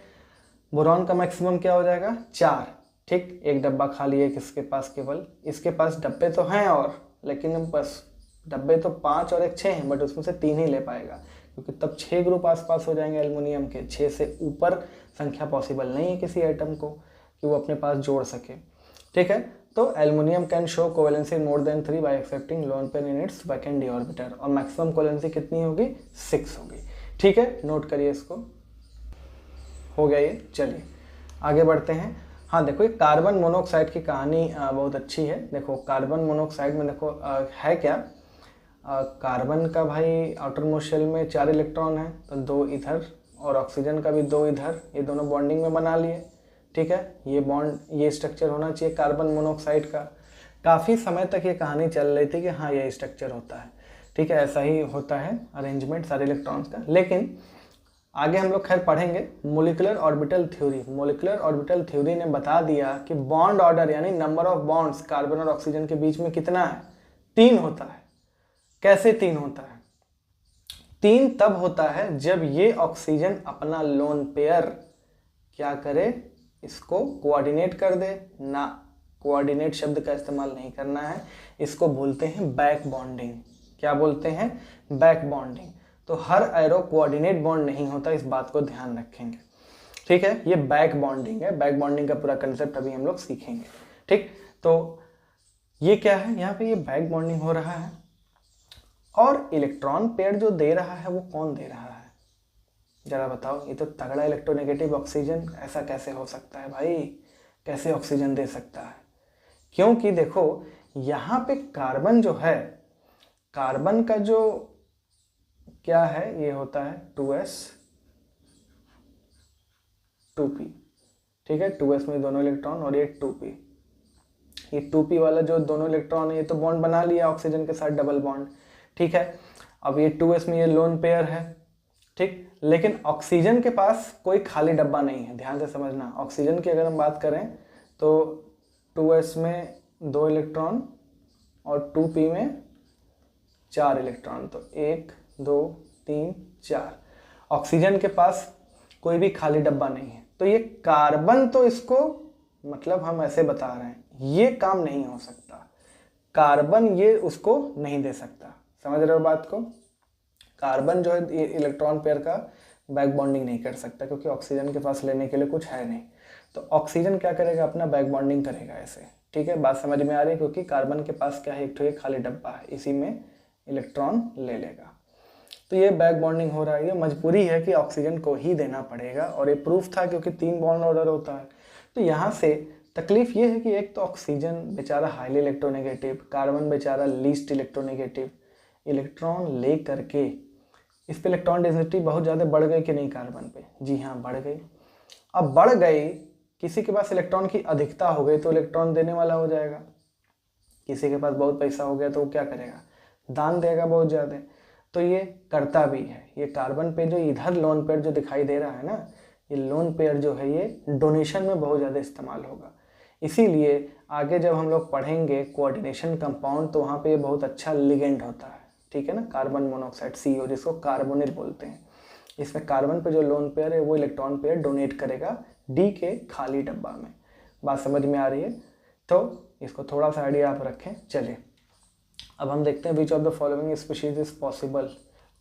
बोरॉन का मैक्सिमम क्या हो जाएगा? 4। ठीक, एक डब्बा खाली है किसके पास? केवल इसके पास डब्बे तो हैं और, लेकिन बस डब्बे तो 5 और एक 6 हैं, बट उसमें से 3 ही ले पाएगा, क्योंकि तब 6 ग्रुप आसपास हो जाएंगे एल्युमिनियम के। 6 से ऊपर संख्या पॉसिबल नहीं है किसी आइटम को कि वो अपने पास जोड़ सके। ठीक है? तो aluminium can show covalency more than 3 bye accepting lone pair in its vacant D orbiter, और मैक्सिमम कोवैलेंसी कितनी होगी? 6 होगी। ठीक है, नोट करिए इसको। हो गया ये। चलिए आगे बढ़ते हैं। हाँ देखो, ये कार्बन मोनोऑक्साइड की कहानी बहुत अच्छी है। देखो कार्बन मोनोऑक्साइड में देखो है क्या, कार्बन का भाई आउटर मोस्ट शेल में 4 इलेक्ट्रॉन है, तो 2 इधर, और ऑक्सीजन का भी 2 इधर, ये दोनों बॉन्डिंग में बना लिए। ठीक है, ये बॉन्ड, ये स्ट्रक्चर होना चाहिए कार्बन मोनोऑक्साइड का। काफ़ी समय तक ये कहानी चल रही थी कि हाँ ये स्ट्रक्चर होता है। ठीक है, ऐसा ही होता है अरेंजमेंट सारे इलेक्ट्रॉन्स का। लेकिन आगे हम लोग खैर पढ़ेंगे molecular orbital theory. Molecular orbital theory ने बता दिया कि बॉन्ड ऑर्डर यानी नंबर ऑफ बॉन्ड्स कार्बन और ऑक्सीजन के बीच में कितना है? 3 होता है। कैसे 3 होता है? 3 तब होता है जब ये ऑक्सीजन अपना लोन पेयर क्या करे, इसको कोऑर्डिनेट कर दे ना। कोऑर्डिनेट शब्द का इस्तेमाल नहीं करना है, इसको बोलते हैं बैक बॉन्डिंग। क्या बोलते हैं? Back bonding. तो हर एरो कोऑर्डिनेट बॉन्ड नहीं होता, इस बात को ध्यान रखेंगे। ठीक है, ये बैक बॉन्डिंग है, बैक बॉन्डिंग का पूरा कंसेप्ट अभी हम लोग सीखेंगे। ठीक, तो ये क्या है, यहाँ पे ये बैक बॉन्डिंग हो रहा है और इलेक्ट्रॉन पेयर जो दे रहा है वो कौन दे रहा है, जरा बताओ। ये तो तगड़ा इलेक्ट्रोनेगेटिव ऑक्सीजन, ऐसा कैसे हो सकता है भाई, कैसे ऑक्सीजन दे सकता है? क्योंकि देखो यहाँ पे कार्बन जो है, कार्बन का जो क्या है, ये होता है 2s 2p, ठीक है, 2s में दोनों इलेक्ट्रॉन और ये 2p, ये 2p वाला जो दोनों इलेक्ट्रॉन है ये तो बॉन्ड बना लिया ऑक्सीजन के साथ, डबल बॉन्ड, ठीक है। अब ये 2s में ये लोन पेयर है, ठीक, लेकिन ऑक्सीजन के पास कोई खाली डब्बा नहीं है, ध्यान से समझना। ऑक्सीजन की अगर हम बात करें तो 2s में 2 इलेक्ट्रॉन और 2p में 4 इलेक्ट्रॉन, तो 1 2 3 4। ऑक्सीजन के पास कोई भी खाली डब्बा नहीं है, तो ये कार्बन तो इसको, मतलब हम ऐसे बता रहे हैं, ये काम नहीं हो सकता, कार्बन ये उसको नहीं दे सकता। समझ रहे हो बात को? कार्बन जो है ये इलेक्ट्रॉन पेयर का बैक बॉन्डिंग नहीं कर सकता, क्योंकि ऑक्सीजन के पास लेने के लिए कुछ है नहीं। तो ऑक्सीजन क्या करेगा, अपना बैक बॉन्डिंग करेगा ऐसे, ठीक है, बात समझ में आ रही है? क्योंकि कार्बन के पास क्या है, एक तो ये खाली डब्बा है, इसी में इलेक्ट्रॉन ले लेगा। तो ये बैक बॉन्डिंग हो रहा है, ये मजबूरी है कि ऑक्सीजन को ही देना पड़ेगा, और ये प्रूफ था क्योंकि 3 बॉन्ड ऑर्डर होता है। तो यहाँ से तकलीफ ये है कि एक तो ऑक्सीजन बेचारा हाईली इलेक्ट्रोनेगेटिव, कार्बन बेचारा लीस्ट इलेक्ट्रोनेगेटिव, इलेक्ट्रॉन ले करके इस पे इलेक्ट्रॉन डेंसिटी बहुत ज़्यादा बढ़ गई कि नहीं कार्बन पे? जी हाँ, बढ़ गई। अब बढ़ गई, किसी के पास इलेक्ट्रॉन की अधिकता हो गई तो इलेक्ट्रॉन देने वाला हो जाएगा, किसी के पास बहुत पैसा हो गया तो वो क्या करेगा, दान देगा बहुत ज़्यादा। तो ये करता भी है, ये कार्बन पे जो इधर लोन पेयर जो दिखाई दे रहा है ना, ये लोन पेयर जो है ये डोनेशन में बहुत ज़्यादा इस्तेमाल होगा। इसीलिए आगे जब हम लोग पढ़ेंगे कोऑर्डिनेशन कंपाउंड, तो वहाँ पे बहुत अच्छा लिगेंड होता है, ठीक है ना, कार्बन मोनोऑक्साइड CO, जिसको कार्बोनिल बोलते हैं। इसमें कार्बन पे जो लोन पेयर है वो इलेक्ट्रॉन पेयर डोनेट करेगा D के खाली डब्बा में। बात समझ में आ रही है? तो इसको थोड़ा सा आइडिया आप रखें। चलिए अब हम देखते हैं which of the following species is possible,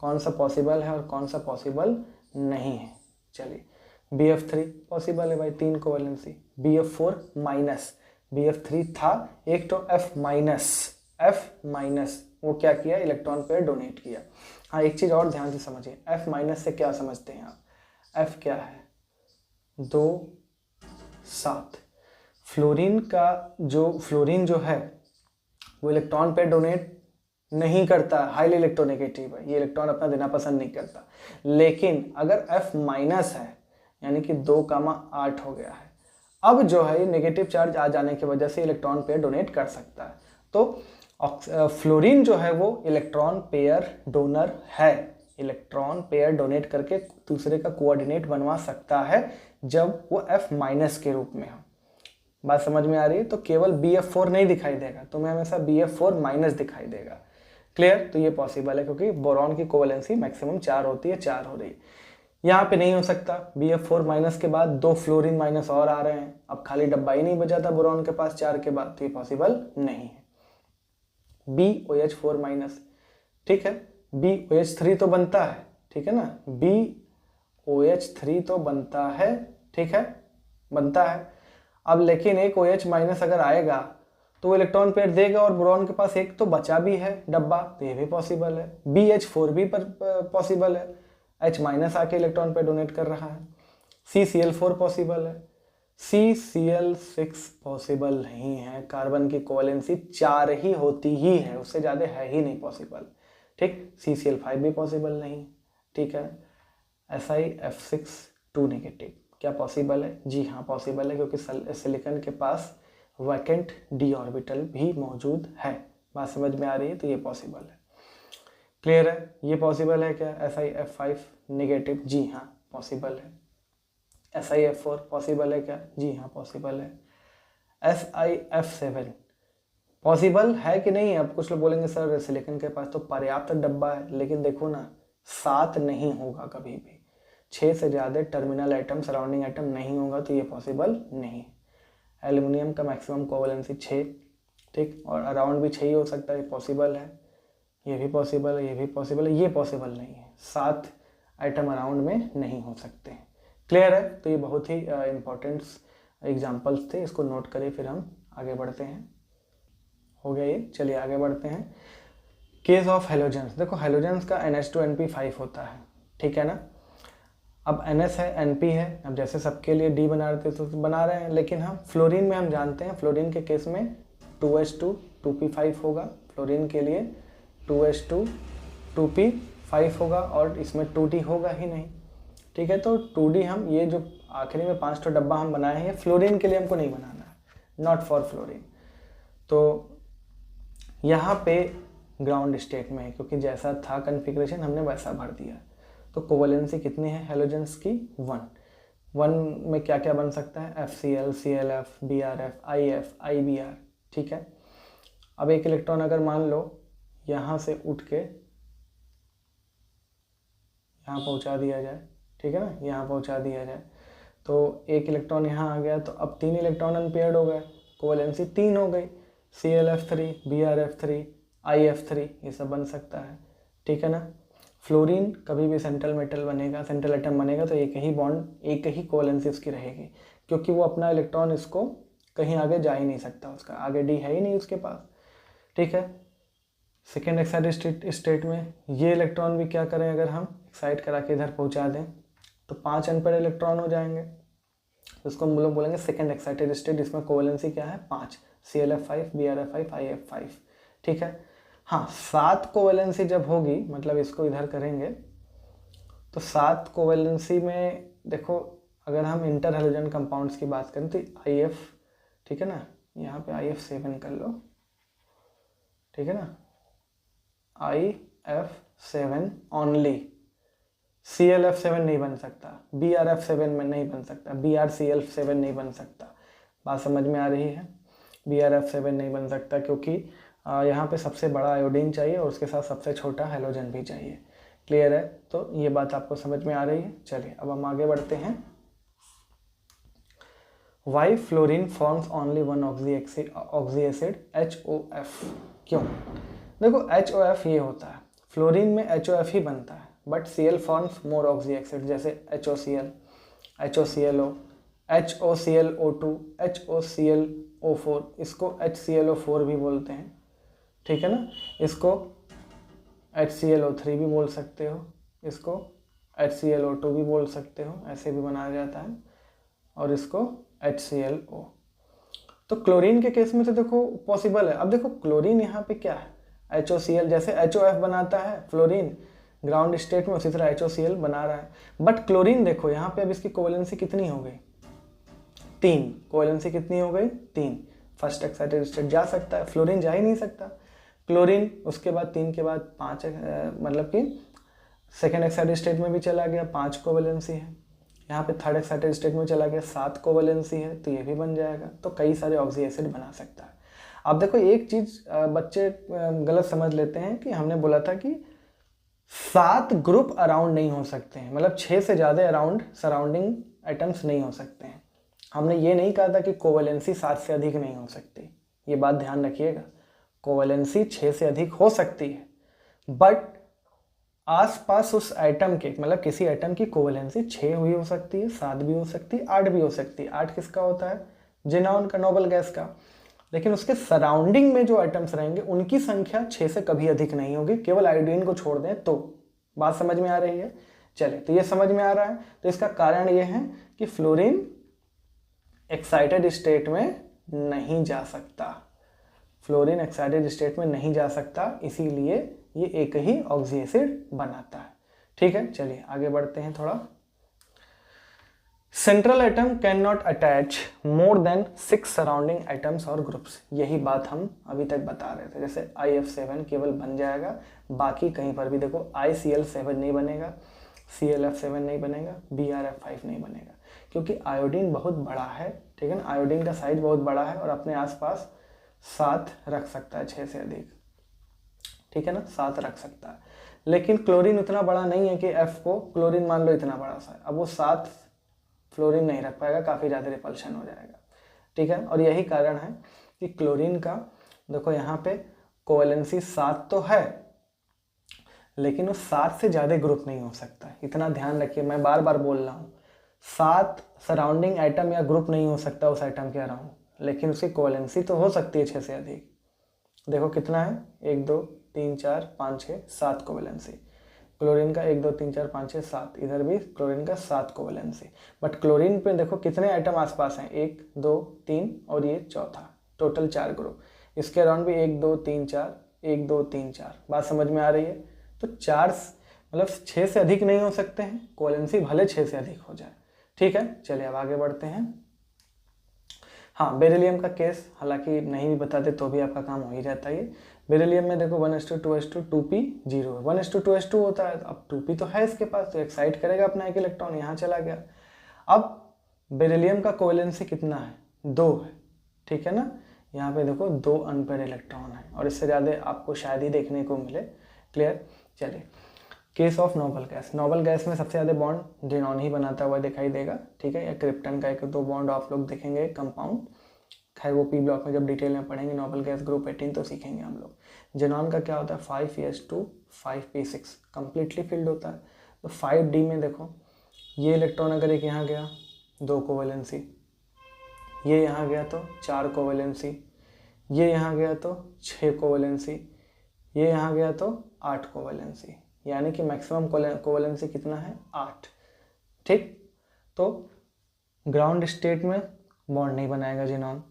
कौन सा पॉसिबल है और कौन सा पॉसिबल नहीं है। चलिए BF3 पॉसिबल है भाई, 3 कोवेलेंसी, BF4 माइनस, BF3 था एक, तो F माइनस वो क्या किया, इलेक्ट्रॉन पेयर डोनेट किया। हाँ एक चीज़ और ध्यान से समझिए, F माइनस से क्या समझते हैं आप? F क्या है, 2 7। फ्लोरीन जो है वो इलेक्ट्रॉन पेयर डोनेट नहीं करता, हाईली इलेक्ट्रोनेगेटिव है, ये इलेक्ट्रॉन अपना देना पसंद नहीं करता। लेकिन अगर F माइनस है, यानी कि 2,8 हो गया है, अब जो है ये नेगेटिव चार्ज आ जाने की वजह से इलेक्ट्रॉन पेयर डोनेट कर सकता है। तो फ्लोरीन जो है वो इलेक्ट्रॉन पेयर डोनर है, इलेक्ट्रॉन पेयर डोनेट करके दूसरे का कोऑर्डिनेट बनवा सकता है जब वो F माइनस के रूप में हो। बात समझ में आ रही है? तो केवल BF4 नहीं दिखाई देगा, तुम्हें हमेशा BF4 माइनस दिखाई देगा। क्लियर? तो ये पॉसिबल है क्योंकि बोरॉन की कोवेलेंसी मैक्सिमम 4 होती है, 4 हो रही है। यहाँ पे नहीं हो सकता, BF4 माइनस के बाद 2 फ्लोरीन माइनस और आ रहे हैं, अब खाली डब्बा ही नहीं बचा था बोरॉन के पास 4 के बाद, तो ये पॉसिबल नहीं है। BOH4 माइनस, ठीक है, BOH3 तो बनता है, ठीक है ना, BOH3 तो बनता है, ठीक है, बनता है। अब लेकिन एक OH माइनस अगर आएगा तो वो इलेक्ट्रॉन पेयर देगा और बोरॉन के पास एक तो बचा भी है डब्बा, तो ये भी पॉसिबल है। BH4 भी पॉसिबल है, H माइनस आके इलेक्ट्रॉन पेयर डोनेट कर रहा है। CCl4 पॉसिबल है, CCl6 पॉसिबल नहीं है, कार्बन की कोवेलेंसी 4 ही होती ही है, उससे ज़्यादा है ही नहीं पॉसिबल, ठीक। CCl5 भी पॉसिबल नहीं, ठीक है। SiF6 2 नेगेटिव क्या पॉसिबल है? जी हाँ पॉसिबल है, क्योंकि सिलिकॉन के पास वैकेंट d ऑर्बिटल भी मौजूद है। बात समझ में आ रही है? तो ये पॉसिबल है। क्लियर है? ये पॉसिबल है क्या? SiF5 नेगेटिव, जी हाँ पॉसिबल है। SiF4 पॉसिबल है क्या? जी हाँ पॉसिबल है। SiF7 पॉसिबल है कि नहीं? अब कुछ लोग बोलेंगे सर सिलिकॉन के पास तो पर्याप्त डब्बा है, लेकिन देखो ना 7 नहीं होगा कभी भी, 6 से ज़्यादा टर्मिनल आइटम, सराउंडिंग आइटम नहीं होगा, तो ये पॉसिबल नहीं। एल्युमिनियम का मैक्सिमम कोवेलेंसी 6, ठीक, और अराउंड भी 6 ही हो सकता है, पॉसिबल है। ये भी पॉसिबल है, ये भी पॉसिबल है, ये पॉसिबल नहीं है, 7 आइटम अराउंड में नहीं हो सकते हैं। क्लियर है? तो ये बहुत ही इंपॉर्टेंट एग्जाम्पल्स थे, इसको नोट करिए, फिर हम आगे बढ़ते हैं। हो गया ये, चलिए आगे बढ़ते हैं। केस ऑफ हेलोजेंस, देखो हेलोजेंस का NH2NP5 होता है, ठीक है ना। अब NS है, NP है, अब जैसे सबके लिए D बना रहे थे तो बना रहे हैं, लेकिन हम फ्लोरीन में हम जानते हैं, फ्लोरीन के केस में 2H2 2P5 होगा, फ्लोरीन के लिए 2H2 2P5 होगा, और इसमें 2D होगा ही नहीं, ठीक है। तो 2D हम ये जो आखिरी में 5 तो डब्बा हम बनाए हैं, फ्लोरीन के लिए हमको नहीं बनाना है, नॉट फॉर फ्लोरीन। तो यहाँ पे ग्राउंड स्टेट में है, क्योंकि जैसा था कन्फिग्रेशन हमने वैसा भर दिया। तो कोवेलेंसी कितनी है हेलोजेंस की? 1 में क्या क्या बन सकता है? FCl, ClF, BrF, IF, IBr, ठीक है। अब एक इलेक्ट्रॉन अगर मान लो यहाँ से उठ के यहाँ पहुँचा दिया जाए, ठीक है ना, यहाँ पहुँचा दिया जाए, तो एक इलेक्ट्रॉन यहाँ आ गया, तो अब 3 इलेक्ट्रॉन अनपेयर्ड हो गए, कोवेलेंसी 3 हो गई, ClF3, BrF3, IF3, ये सब बन सकता है, ठीक है ना। फ्लोरीन कभी भी सेंट्रल मेटल बनेगा, सेंट्रल एटम बनेगा, तो एक ही बॉन्ड, एक ही कोवेलेंसी उसकी रहेगी, क्योंकि वो अपना इलेक्ट्रॉन इसको कहीं आगे जा ही नहीं सकता, उसका आगे D है ही नहीं उसके पास, ठीक है। सेकेंड एक्साइटेड स्टेट में ये इलेक्ट्रॉन भी क्या करें, अगर हम एक्साइट करा के इधर पहुंचा दें तो 5 अनपेयर्ड इलेक्ट्रॉन हो जाएंगे, उसको हम लोग बोलेंगे सेकेंड एक्साइटेड स्टेट, जिसमें कोवेलेंसी क्या है? 5, ClF5, BrF5, IF5, ठीक है। हाँ, 7 कोवेलेंसी जब होगी, मतलब इसको इधर करेंगे तो 7 कोवेलेंसी में देखो, अगर हम इंटर हेलोजन कंपाउंड्स की बात करें तो IF, ठीक है ना, यहाँ पे IF7 कर लो, ठीक है ना, IF7 ओनली, ClF7 नहीं बन सकता, BrF7 में नहीं बन सकता, BrCl7 नहीं बन सकता, बात समझ में आ रही है? BrF7 नहीं बन सकता, क्योंकि यहाँ पे सबसे बड़ा आयोडीन चाहिए और उसके साथ सबसे छोटा हेलोजन भी चाहिए। क्लियर है? तो ये बात आपको समझ में आ रही है। चलिए अब हम आगे बढ़ते हैं। Why fluorine forms only one oxy acid HOF, क्यों? देखो HOF ये होता है, फ्लोरीन में HOF ही बनता है, but Cl forms more oxy acid, जैसे HOCl, HOClO, HOClO2, HOClO4, इसको HClO4 भी बोलते हैं, ठीक है ना। इसको HClO3 भी बोल सकते हो, इसको HClO2 भी बोल सकते हो, ऐसे भी बनाया जाता है, और इसको HClO। तो क्लोरीन के केस में तो देखो पॉसिबल है। अब देखो क्लोरीन यहाँ पे क्या है, HOCl, जैसे HOF बनाता है फ्लोरीन ग्राउंड स्टेट में, उसी तरह HOCl बना रहा है, बट क्लोरीन देखो यहाँ पे अब इसकी कोवेलेंसी कितनी हो गई? 3। कोवेलेंसी कितनी हो गई? 3। फर्स्ट एक्साइटेड स्टेट जा सकता है, फ्लोरीन जा ही नहीं सकता। क्लोरीन उसके बाद 3 के बाद 5, मतलब कि सेकेंड एक्साइटेड स्टेट में भी चला गया, 5 कोवेलेंसी है। यहाँ पे थर्ड एक्साइटेड स्टेट में चला गया, 7 कोवेलेंसी है, तो ये भी बन जाएगा। तो कई सारे ऑक्सी एसिड बना सकता है। अब देखो एक चीज़ बच्चे गलत समझ लेते हैं कि हमने बोला था कि 7 ग्रुप अराउंड नहीं हो सकते हैं, मतलब 6 से ज़्यादा अराउंड सराउंडिंग एटम्स नहीं हो सकते हैं। हमने ये नहीं कहा था कि कोवेलेंसी 7 से अधिक नहीं हो सकती, ये बात ध्यान रखिएगा। कोवेलेंसी 6 से अधिक हो सकती है, बट आसपास उस एटम के, मतलब किसी एटम की कोवेलेंसी 6 हुई हो सकती है, 7 भी हो सकती है, 8 भी हो सकती है। 8 किसका होता है? जिनॉन का, नोबल गैस का। लेकिन उसके सराउंडिंग में जो एटम्स रहेंगे उनकी संख्या 6 से कभी अधिक नहीं होगी, केवल आयोडीन को छोड़ दें तो। बात समझ में आ रही है? चलिए, तो ये समझ में आ रहा है। तो इसका कारण ये है कि फ्लोरीन एक्साइटेड स्टेट में नहीं जा सकता, फ्लोरीन एक्साइटेड स्टेट में नहीं जा सकता, इसीलिए ये एक ही ऑक्सी एसिड बनाता है। ठीक है, चलिए आगे बढ़ते हैं थोड़ा। Central atom can not attach more than 6 surrounding atoms और ग्रुप्स, यही बात हम अभी तक बता रहे थे। जैसे IF7 केवल बन जाएगा, बाकी कहीं पर भी देखो ICl7 नहीं बनेगा, ClF7 नहीं बनेगा, BrF5 नहीं बनेगा, क्योंकि आयोडीन बहुत बड़ा है। ठीक है ना, आयोडीन का साइज बहुत बड़ा है और अपने आसपास 7 रख सकता है, 6 से अधिक। ठीक है ना, 7 रख सकता है। लेकिन क्लोरीन उतना बड़ा नहीं है कि F को, क्लोरीन मान लो इतना बड़ा सा है, अब वो 7 फ्लोरीन नहीं रख पाएगा, काफ़ी ज़्यादा रिपल्शन हो जाएगा। ठीक है, और यही कारण है कि क्लोरीन का देखो यहाँ पे कोवेलेंसी 7 तो है, लेकिन वो 7 से ज़्यादा ग्रुप नहीं हो सकता। इतना ध्यान रखिए, मैं बार बार बोल रहा हूँ, 7 सराउंडिंग एटम या ग्रुप नहीं हो सकता उस एटम के अराउंड, लेकिन उसकी कोवेलेंसी तो हो सकती है 6 से अधिक। देखो कितना है, 1 2 3 4 5 6 7 कोवेलेंसी। क्लोरीन का 1 2 3 4 5 6 7, इधर भी क्लोरीन का 7 कोवेलेंसी। बट क्लोरीन पे देखो कितने आइटम आसपास हैं, 1 2 3 और ये चौथा, टोटल 4 ग्रुप। इसके अराउंड भी 1 2 3 4, 1 2 3 4। बात समझ में आ रही है? तो 4 मतलब 6 से अधिक नहीं हो सकते हैं, कोवेलेंसी भले 6 से अधिक हो जाए। ठीक है, चलिए अब आगे बढ़ते हैं। हाँ, बेरिलियम का केस हालांकि नहीं भी बताते तो भी आपका काम हो ही जाता है। बेरिलियम में देखो 1:2:2 2p 0 है, 1:2:2 होता है। अब 2p तो है इसके पास, तो एक्साइट करेगा अपना एक इलेक्ट्रॉन, यहाँ चला गया। अब बेरिलियम का कोवेलेंसी कितना है, 2 है। ठीक है ना, यहाँ पे देखो 2 अनपेयर इलेक्ट्रॉन है, और इससे ज़्यादा आपको शायद ही देखने को मिले। क्लियर? चलिए, case of noble gas. Noble gas में सबसे ज़्यादा बॉन्ड जेनॉन ही बनाता हुआ दिखाई देगा। ठीक है, या क्रिप्टन का 1-2 बॉन्ड आप लोग देखेंगे कंपाउंड। खैर वो पी ब्लॉक में जब डिटेल में पढ़ेंगे नोबल गैस ग्रुप 18 तो सीखेंगे हम लोग। जेनॉन का क्या होता है, 5s2 5p6 कंप्लीटली फिल्ड होता है। तो 5d में देखो ये इलेक्ट्रॉन अगर एक यहाँ गया 2 कोवेलेंसी, ये यहाँ गया तो 4 कोवेलेंसी, ये यहाँ गया तो 6 कोवेलेंसी, ये यहाँ गया तो 8 कोवेलेंसी, यानी कि मैक्सिमम कोवेलेंसी कितना है, 8। ठीक, तो ग्राउंड स्टेट में बॉन्ड नहीं बनाएगा जेनॉन।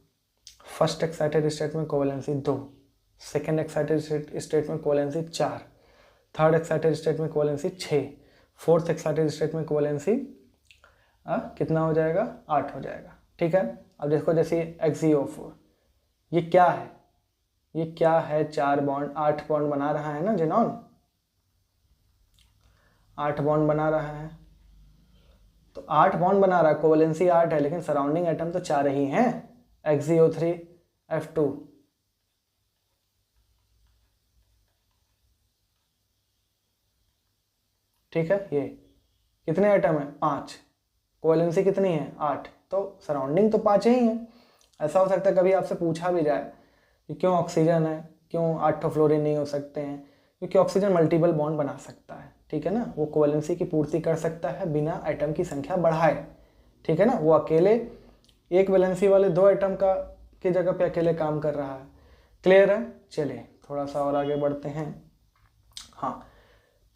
फर्स्ट एक्साइटेड स्टेट में कोवेलेंसी 2, सेकेंड एक्साइटेड स्टेट में कोवेलेंसी 4, थर्ड एक्साइटेड स्टेट में कोवेलेंसी 6, फोर्थ एक्साइटेड स्टेट में कोवेलेंसी कितना हो जाएगा, 8 हो जाएगा। ठीक है, अब देखो जैसे XeO4, ये क्या है, ये क्या है, 4 बॉन्ड 8 बॉन्ड बना रहा है ना जेनॉन, 8 बॉन्ड बना रहा है। तो 8 बॉन्ड बना रहा है, कोवेलेंसी 8 है, लेकिन सराउंडिंग एटम तो 4 ही हैं, XeO3 F2। ठीक है, ये कितने आइटम है, 5, कोवेलेंसी कितनी है, 8, तो सराउंडिंग तो 5 ही है। ऐसा हो सकता है कभी आपसे पूछा भी जाए कि क्यों ऑक्सीजन है, क्यों 8 फ्लोरीन नहीं हो सकते हैं, क्योंकि ऑक्सीजन मल्टीपल बॉन्ड बना सकता है। ठीक है ना, वो कोवेलेंसी की पूर्ति कर सकता है बिना आइटम की संख्या बढ़ाए। ठीक है ना, वो अकेले एक वैलेंसी वाले 2 आइटम का की जगह पे अकेले काम कर रहा है। क्लियर है? चलिए थोड़ा सा और आगे बढ़ते हैं। हाँ,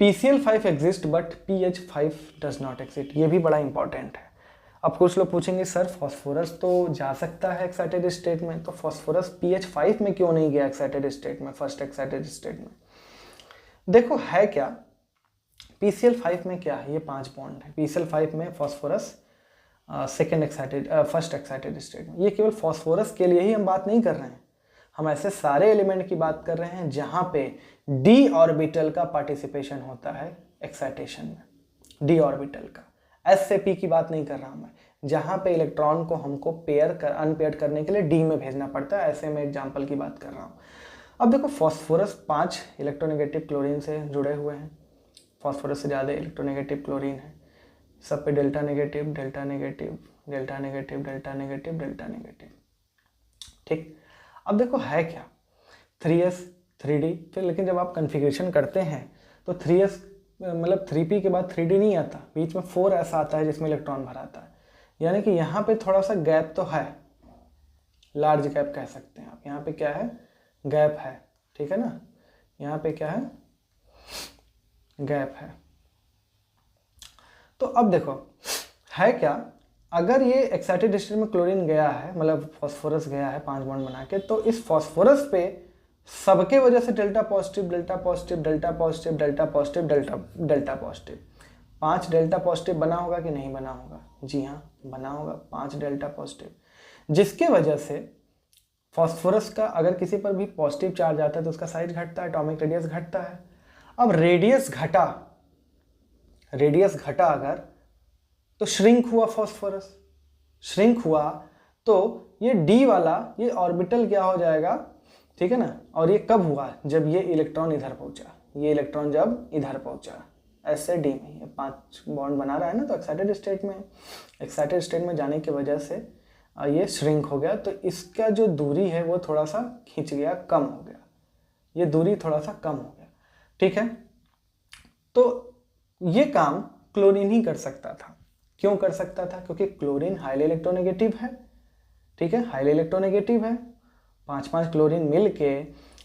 PCl5 exist but PH5 does not exist, ये भी बड़ा इंपॉर्टेंट है। अब कुछ लोग पूछेंगे सर फॉस्फोरस तो जा सकता है एक्साइटेड स्टेट में, तो फॉस्फोरस PH5 में क्यों नहीं गया एक्साइटेड स्टेट में, फर्स्ट एक्साइटेड स्टेट में? देखो है क्या, PCl5 में क्या है, ये 5 बॉन्ड है PCl5 में, phosphorus second excited first excited state में। ये केवल फॉस्फोरस के लिए ही हम बात नहीं कर रहे हैं, हम ऐसे सारे एलिमेंट की बात कर रहे हैं जहां पे डी ऑर्बिटल का पार्टिसिपेशन होता है एक्साइटेशन में, डी ऑर्बिटल का। एस से पी की बात नहीं कर रहा हूं मैं, जहां पे इलेक्ट्रॉन को हमको अनपेयर करने के लिए डी में भेजना पड़ता है, ऐसे में एग्जाम्पल की बात कर रहा हूं। अब देखो फॉस्फोरस 5 इलेक्ट्रोनेगेटिव क्लोरीन से जुड़े हुए हैं, फॉस्फोरस से ज़्यादा इलेक्ट्रोनेगेटिव क्लोरीन है, सब पे delta negative delta negative delta negative delta negative delta negative. ठीक, अब देखो है क्या, 3s 3d, फिर लेकिन जब आप कन्फिग्रेशन करते हैं तो 3s मतलब 3p के बाद 3d नहीं आता, बीच में 4s आता है जिसमें इलेक्ट्रॉन भरा आता है, यानी कि यहाँ पे थोड़ा सा गैप तो है, लार्ज गैप कह सकते हैं आप। यहाँ पे क्या है, गैप है। ठीक है ना, यहाँ पे क्या है, गैप है। तो अब देखो है क्या, अगर ये एक्साइटेड स्टेट में क्लोरीन गया है, मतलब फॉस्फोरस गया है 5 बॉन्ड बना के, तो इस फॉस्फोरस पे सबके वजह से delta positive delta positive delta positive delta positive delta positive, 5 delta positive बना होगा कि नहीं बना होगा? जी हाँ, बना होगा, 5 डेल्टा पॉजिटिव, जिसके वजह से फॉस्फोरस का अगर किसी पर भी पॉजिटिव चार्ज आता है तो उसका साइज घटता है, एटॉमिक रेडियस घटता है। अब रेडियस घटा अगर, तो श्रिंक हुआ फॉस्फोरस, श्रिंक हुआ तो ये डी वाला ये ऑर्बिटल क्या हो जाएगा, ठीक है ना। और ये कब हुआ, जब ये इलेक्ट्रॉन इधर पहुंचा, ये इलेक्ट्रॉन जब इधर पहुंचा, ऐसे डी में ये 5 बॉन्ड बना रहा है ना, तो एक्साइटेड स्टेट में जाने की वजह से ये श्रिंक हो गया, तो इसका जो दूरी है वो थोड़ा सा खींच गया, कम हो गया, ये दूरी थोड़ा सा कम हो गया। ठीक है, तो ये काम क्लोरीन ही कर सकता था, क्यों कर सकता था? क्योंकि क्लोरीन हाईली इलेक्ट्रोनेगेटिव है, ठीक है, हाईली इलेक्ट्रोनेगेटिव है। 5-5 क्लोरीन मिल के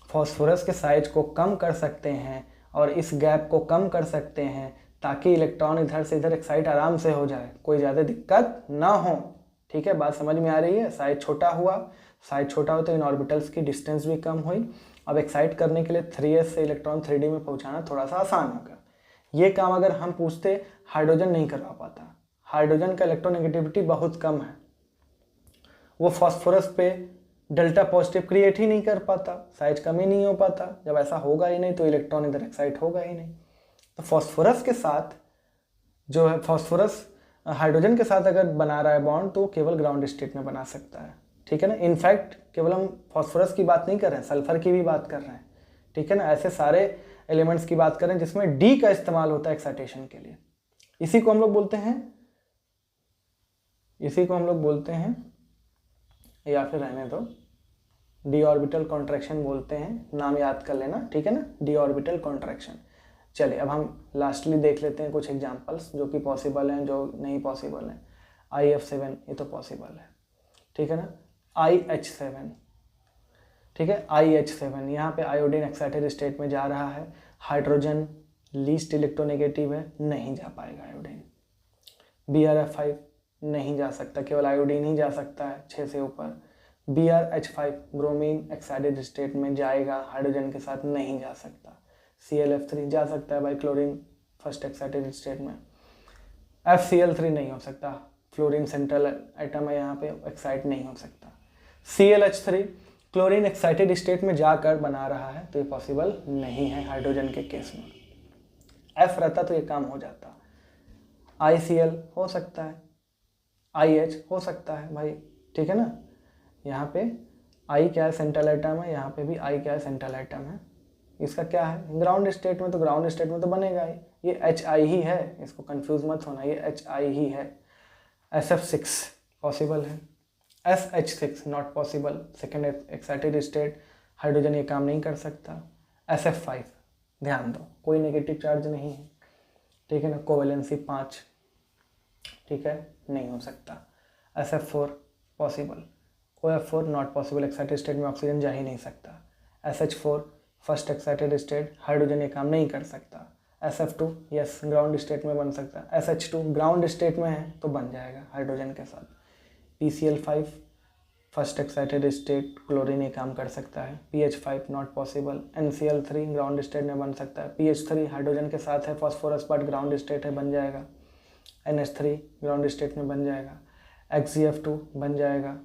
फॉस्फोरस के साइज को कम कर सकते हैं और इस गैप को कम कर सकते हैं ताकि इलेक्ट्रॉन इधर से इधर एक्साइट आराम से हो जाए, कोई ज़्यादा दिक्कत ना हो। ठीक है, बात समझ में आ रही है? साइज छोटा हुआ, साइज छोटा हो तो इन ऑर्बिटल्स की डिस्टेंस भी कम हुई। अब एक्साइट करने के लिए 3s से इलेक्ट्रॉन 3d में पहुंचाना थोड़ा सा आसान होगा। ये काम अगर हम पूछते हाइड्रोजन नहीं करवा पाता। हाइड्रोजन का इलेक्ट्रोनेगेटिविटी बहुत कम है, वो फॉस्फोरस पे डेल्टा पॉजिटिव क्रिएट ही नहीं कर पाता, साइज कम ही नहीं हो पाता। जब ऐसा होगा ही नहीं तो इलेक्ट्रॉन इधर एक्साइट होगा ही नहीं। तो फॉस्फोरस के साथ जो है, फॉस्फोरस हाइड्रोजन के साथ अगर बना रहा है बॉन्ड तो केवल ग्राउंड स्टेट में बना सकता है, ठीक है ना। इनफैक्ट केवल हम फॉस्फोरस की बात नहीं कर रहे हैं, सल्फर की भी बात कर रहे हैं, ठीक है ना। ऐसे सारे एलिमेंट्स की बात करें जिसमें डी का इस्तेमाल होता है एक्साइटेशन के लिए। इसी को हम लोग बोलते हैं, या फिर रहने दो, डी ऑर्बिटल कॉन्ट्रैक्शन बोलते हैं, नाम याद कर लेना, ठीक है ना, डी ऑर्बिटल कॉन्ट्रैक्शन। चलिए अब हम लास्टली देख लेते हैं कुछ एग्जांपल्स जो कि पॉसिबल हैं, जो नहीं पॉसिबल हैं। IF7 ये तो पॉसिबल है, ठीक है ना। IH7, ठीक है, IH7 यहाँ पे आयोडीन एक्साइटेड स्टेट में जा रहा है, हाइड्रोजन लीस्ट इलेक्ट्रोनेगेटिव है, नहीं जा पाएगा आयोडीन। BrF5 नहीं जा सकता, केवल आयोडीन ही जा सकता है 6 से ऊपर। BrH5 ब्रोमीन एक्साइटेड स्टेट में जाएगा, हाइड्रोजन के साथ नहीं जा सकता। ClF3 जा सकता है भाई क्लोरीन फर्स्ट एक्साइटेड स्टेट में। FCl3 नहीं हो सकता, फ्लोरीन सेंट्रल एटम है यहाँ पे, एक्साइट नहीं हो सकता। ClH3 क्लोरीन एक्साइटेड स्टेट में जाकर बना रहा है तो ये पॉसिबल नहीं है हाइड्रोजन के केस में। F रहता तो ये काम हो जाता। ICl हो सकता है, IH हो सकता है भाई, ठीक है ना। यहाँ पे I क्या है, सेंट्रल एटम है, यहाँ पे भी I क्या है, सेंट्रल एटम है। इसका क्या है, ग्राउंड स्टेट में, तो ग्राउंड स्टेट में तो बनेगा ही, ये HI ही है, इसको कंफ्यूज मत होना, ये HI ही है। SF6 पॉसिबल है, SH6 not possible, second excited state, hydrogen ये काम नहीं कर सकता। SF5 ध्यान दो, कोई नेगेटिव चार्ज नहीं है, ठीक है ना, कोवेलेंसी 5, ठीक है, नहीं हो सकता। SF4 possible, OF4 not possible, excited state में ऑक्सीजन जा ही नहीं सकता। SH4 first excited state, hydrogen ये काम नहीं कर सकता। SF2 यस ग्राउंड स्टेट में बन सकता है। SH2 ग्राउंड स्टेट में है तो बन जाएगा हाइड्रोजन के साथ। PCl5 first excited state, chlorine ये काम कर सकता है। PH5 not possible. NCl3 ground state में बन सकता है। PH3 हाइड्रोजन के साथ है, फॉस्फोरस बट ग्राउंड स्टेट है, बन जाएगा। NH3 ग्राउंड स्टेट में बन जाएगा। XgF2 बन जाएगा,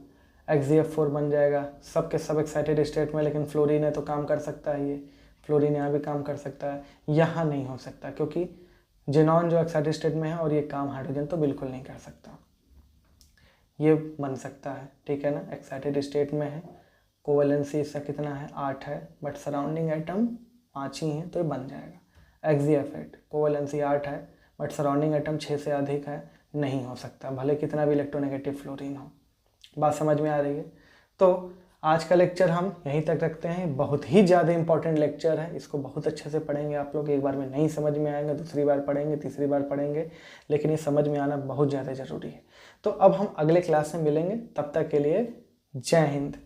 XgF4 बन जाएगा, सब के सब एक्साइटेड स्टेट में, लेकिन फ्लोरीन है तो काम कर सकता है, ये फ्लोरीन यहाँ भी काम कर सकता है। यहाँ नहीं हो सकता क्योंकि जेनॉन जो एक्साइटेड स्टेट में है और ये काम हाइड्रोजन तो बिल्कुल नहीं कर सकता। ये बन सकता है, ठीक है ना, एक्साइटेड स्टेट में है, कोवेलेंसी इसका कितना है, 8 है, बट सराउंडिंग एटम 5 ही हैं तो ये बन जाएगा। XgF8 कोवेलेंसी 8 है बट सराउंडिंग एटम 6 से अधिक है, नहीं हो सकता, भले कितना भी इलेक्ट्रोनेगेटिव फ्लोरीन हो। बात समझ में आ रही है? तो आज का लेक्चर हम यहीं तक रखते हैं। बहुत ही ज़्यादा इंपॉर्टेंट लेक्चर है, इसको बहुत अच्छे से पढ़ेंगे आप लोग। एक बार में नहीं समझ में आएगा, दूसरी बार पढ़ेंगे, तीसरी बार पढ़ेंगे, लेकिन ये समझ में आना बहुत ज़्यादा ज़रूरी है। तो अब हम अगले क्लास में मिलेंगे, तब तक के लिए जय हिंद।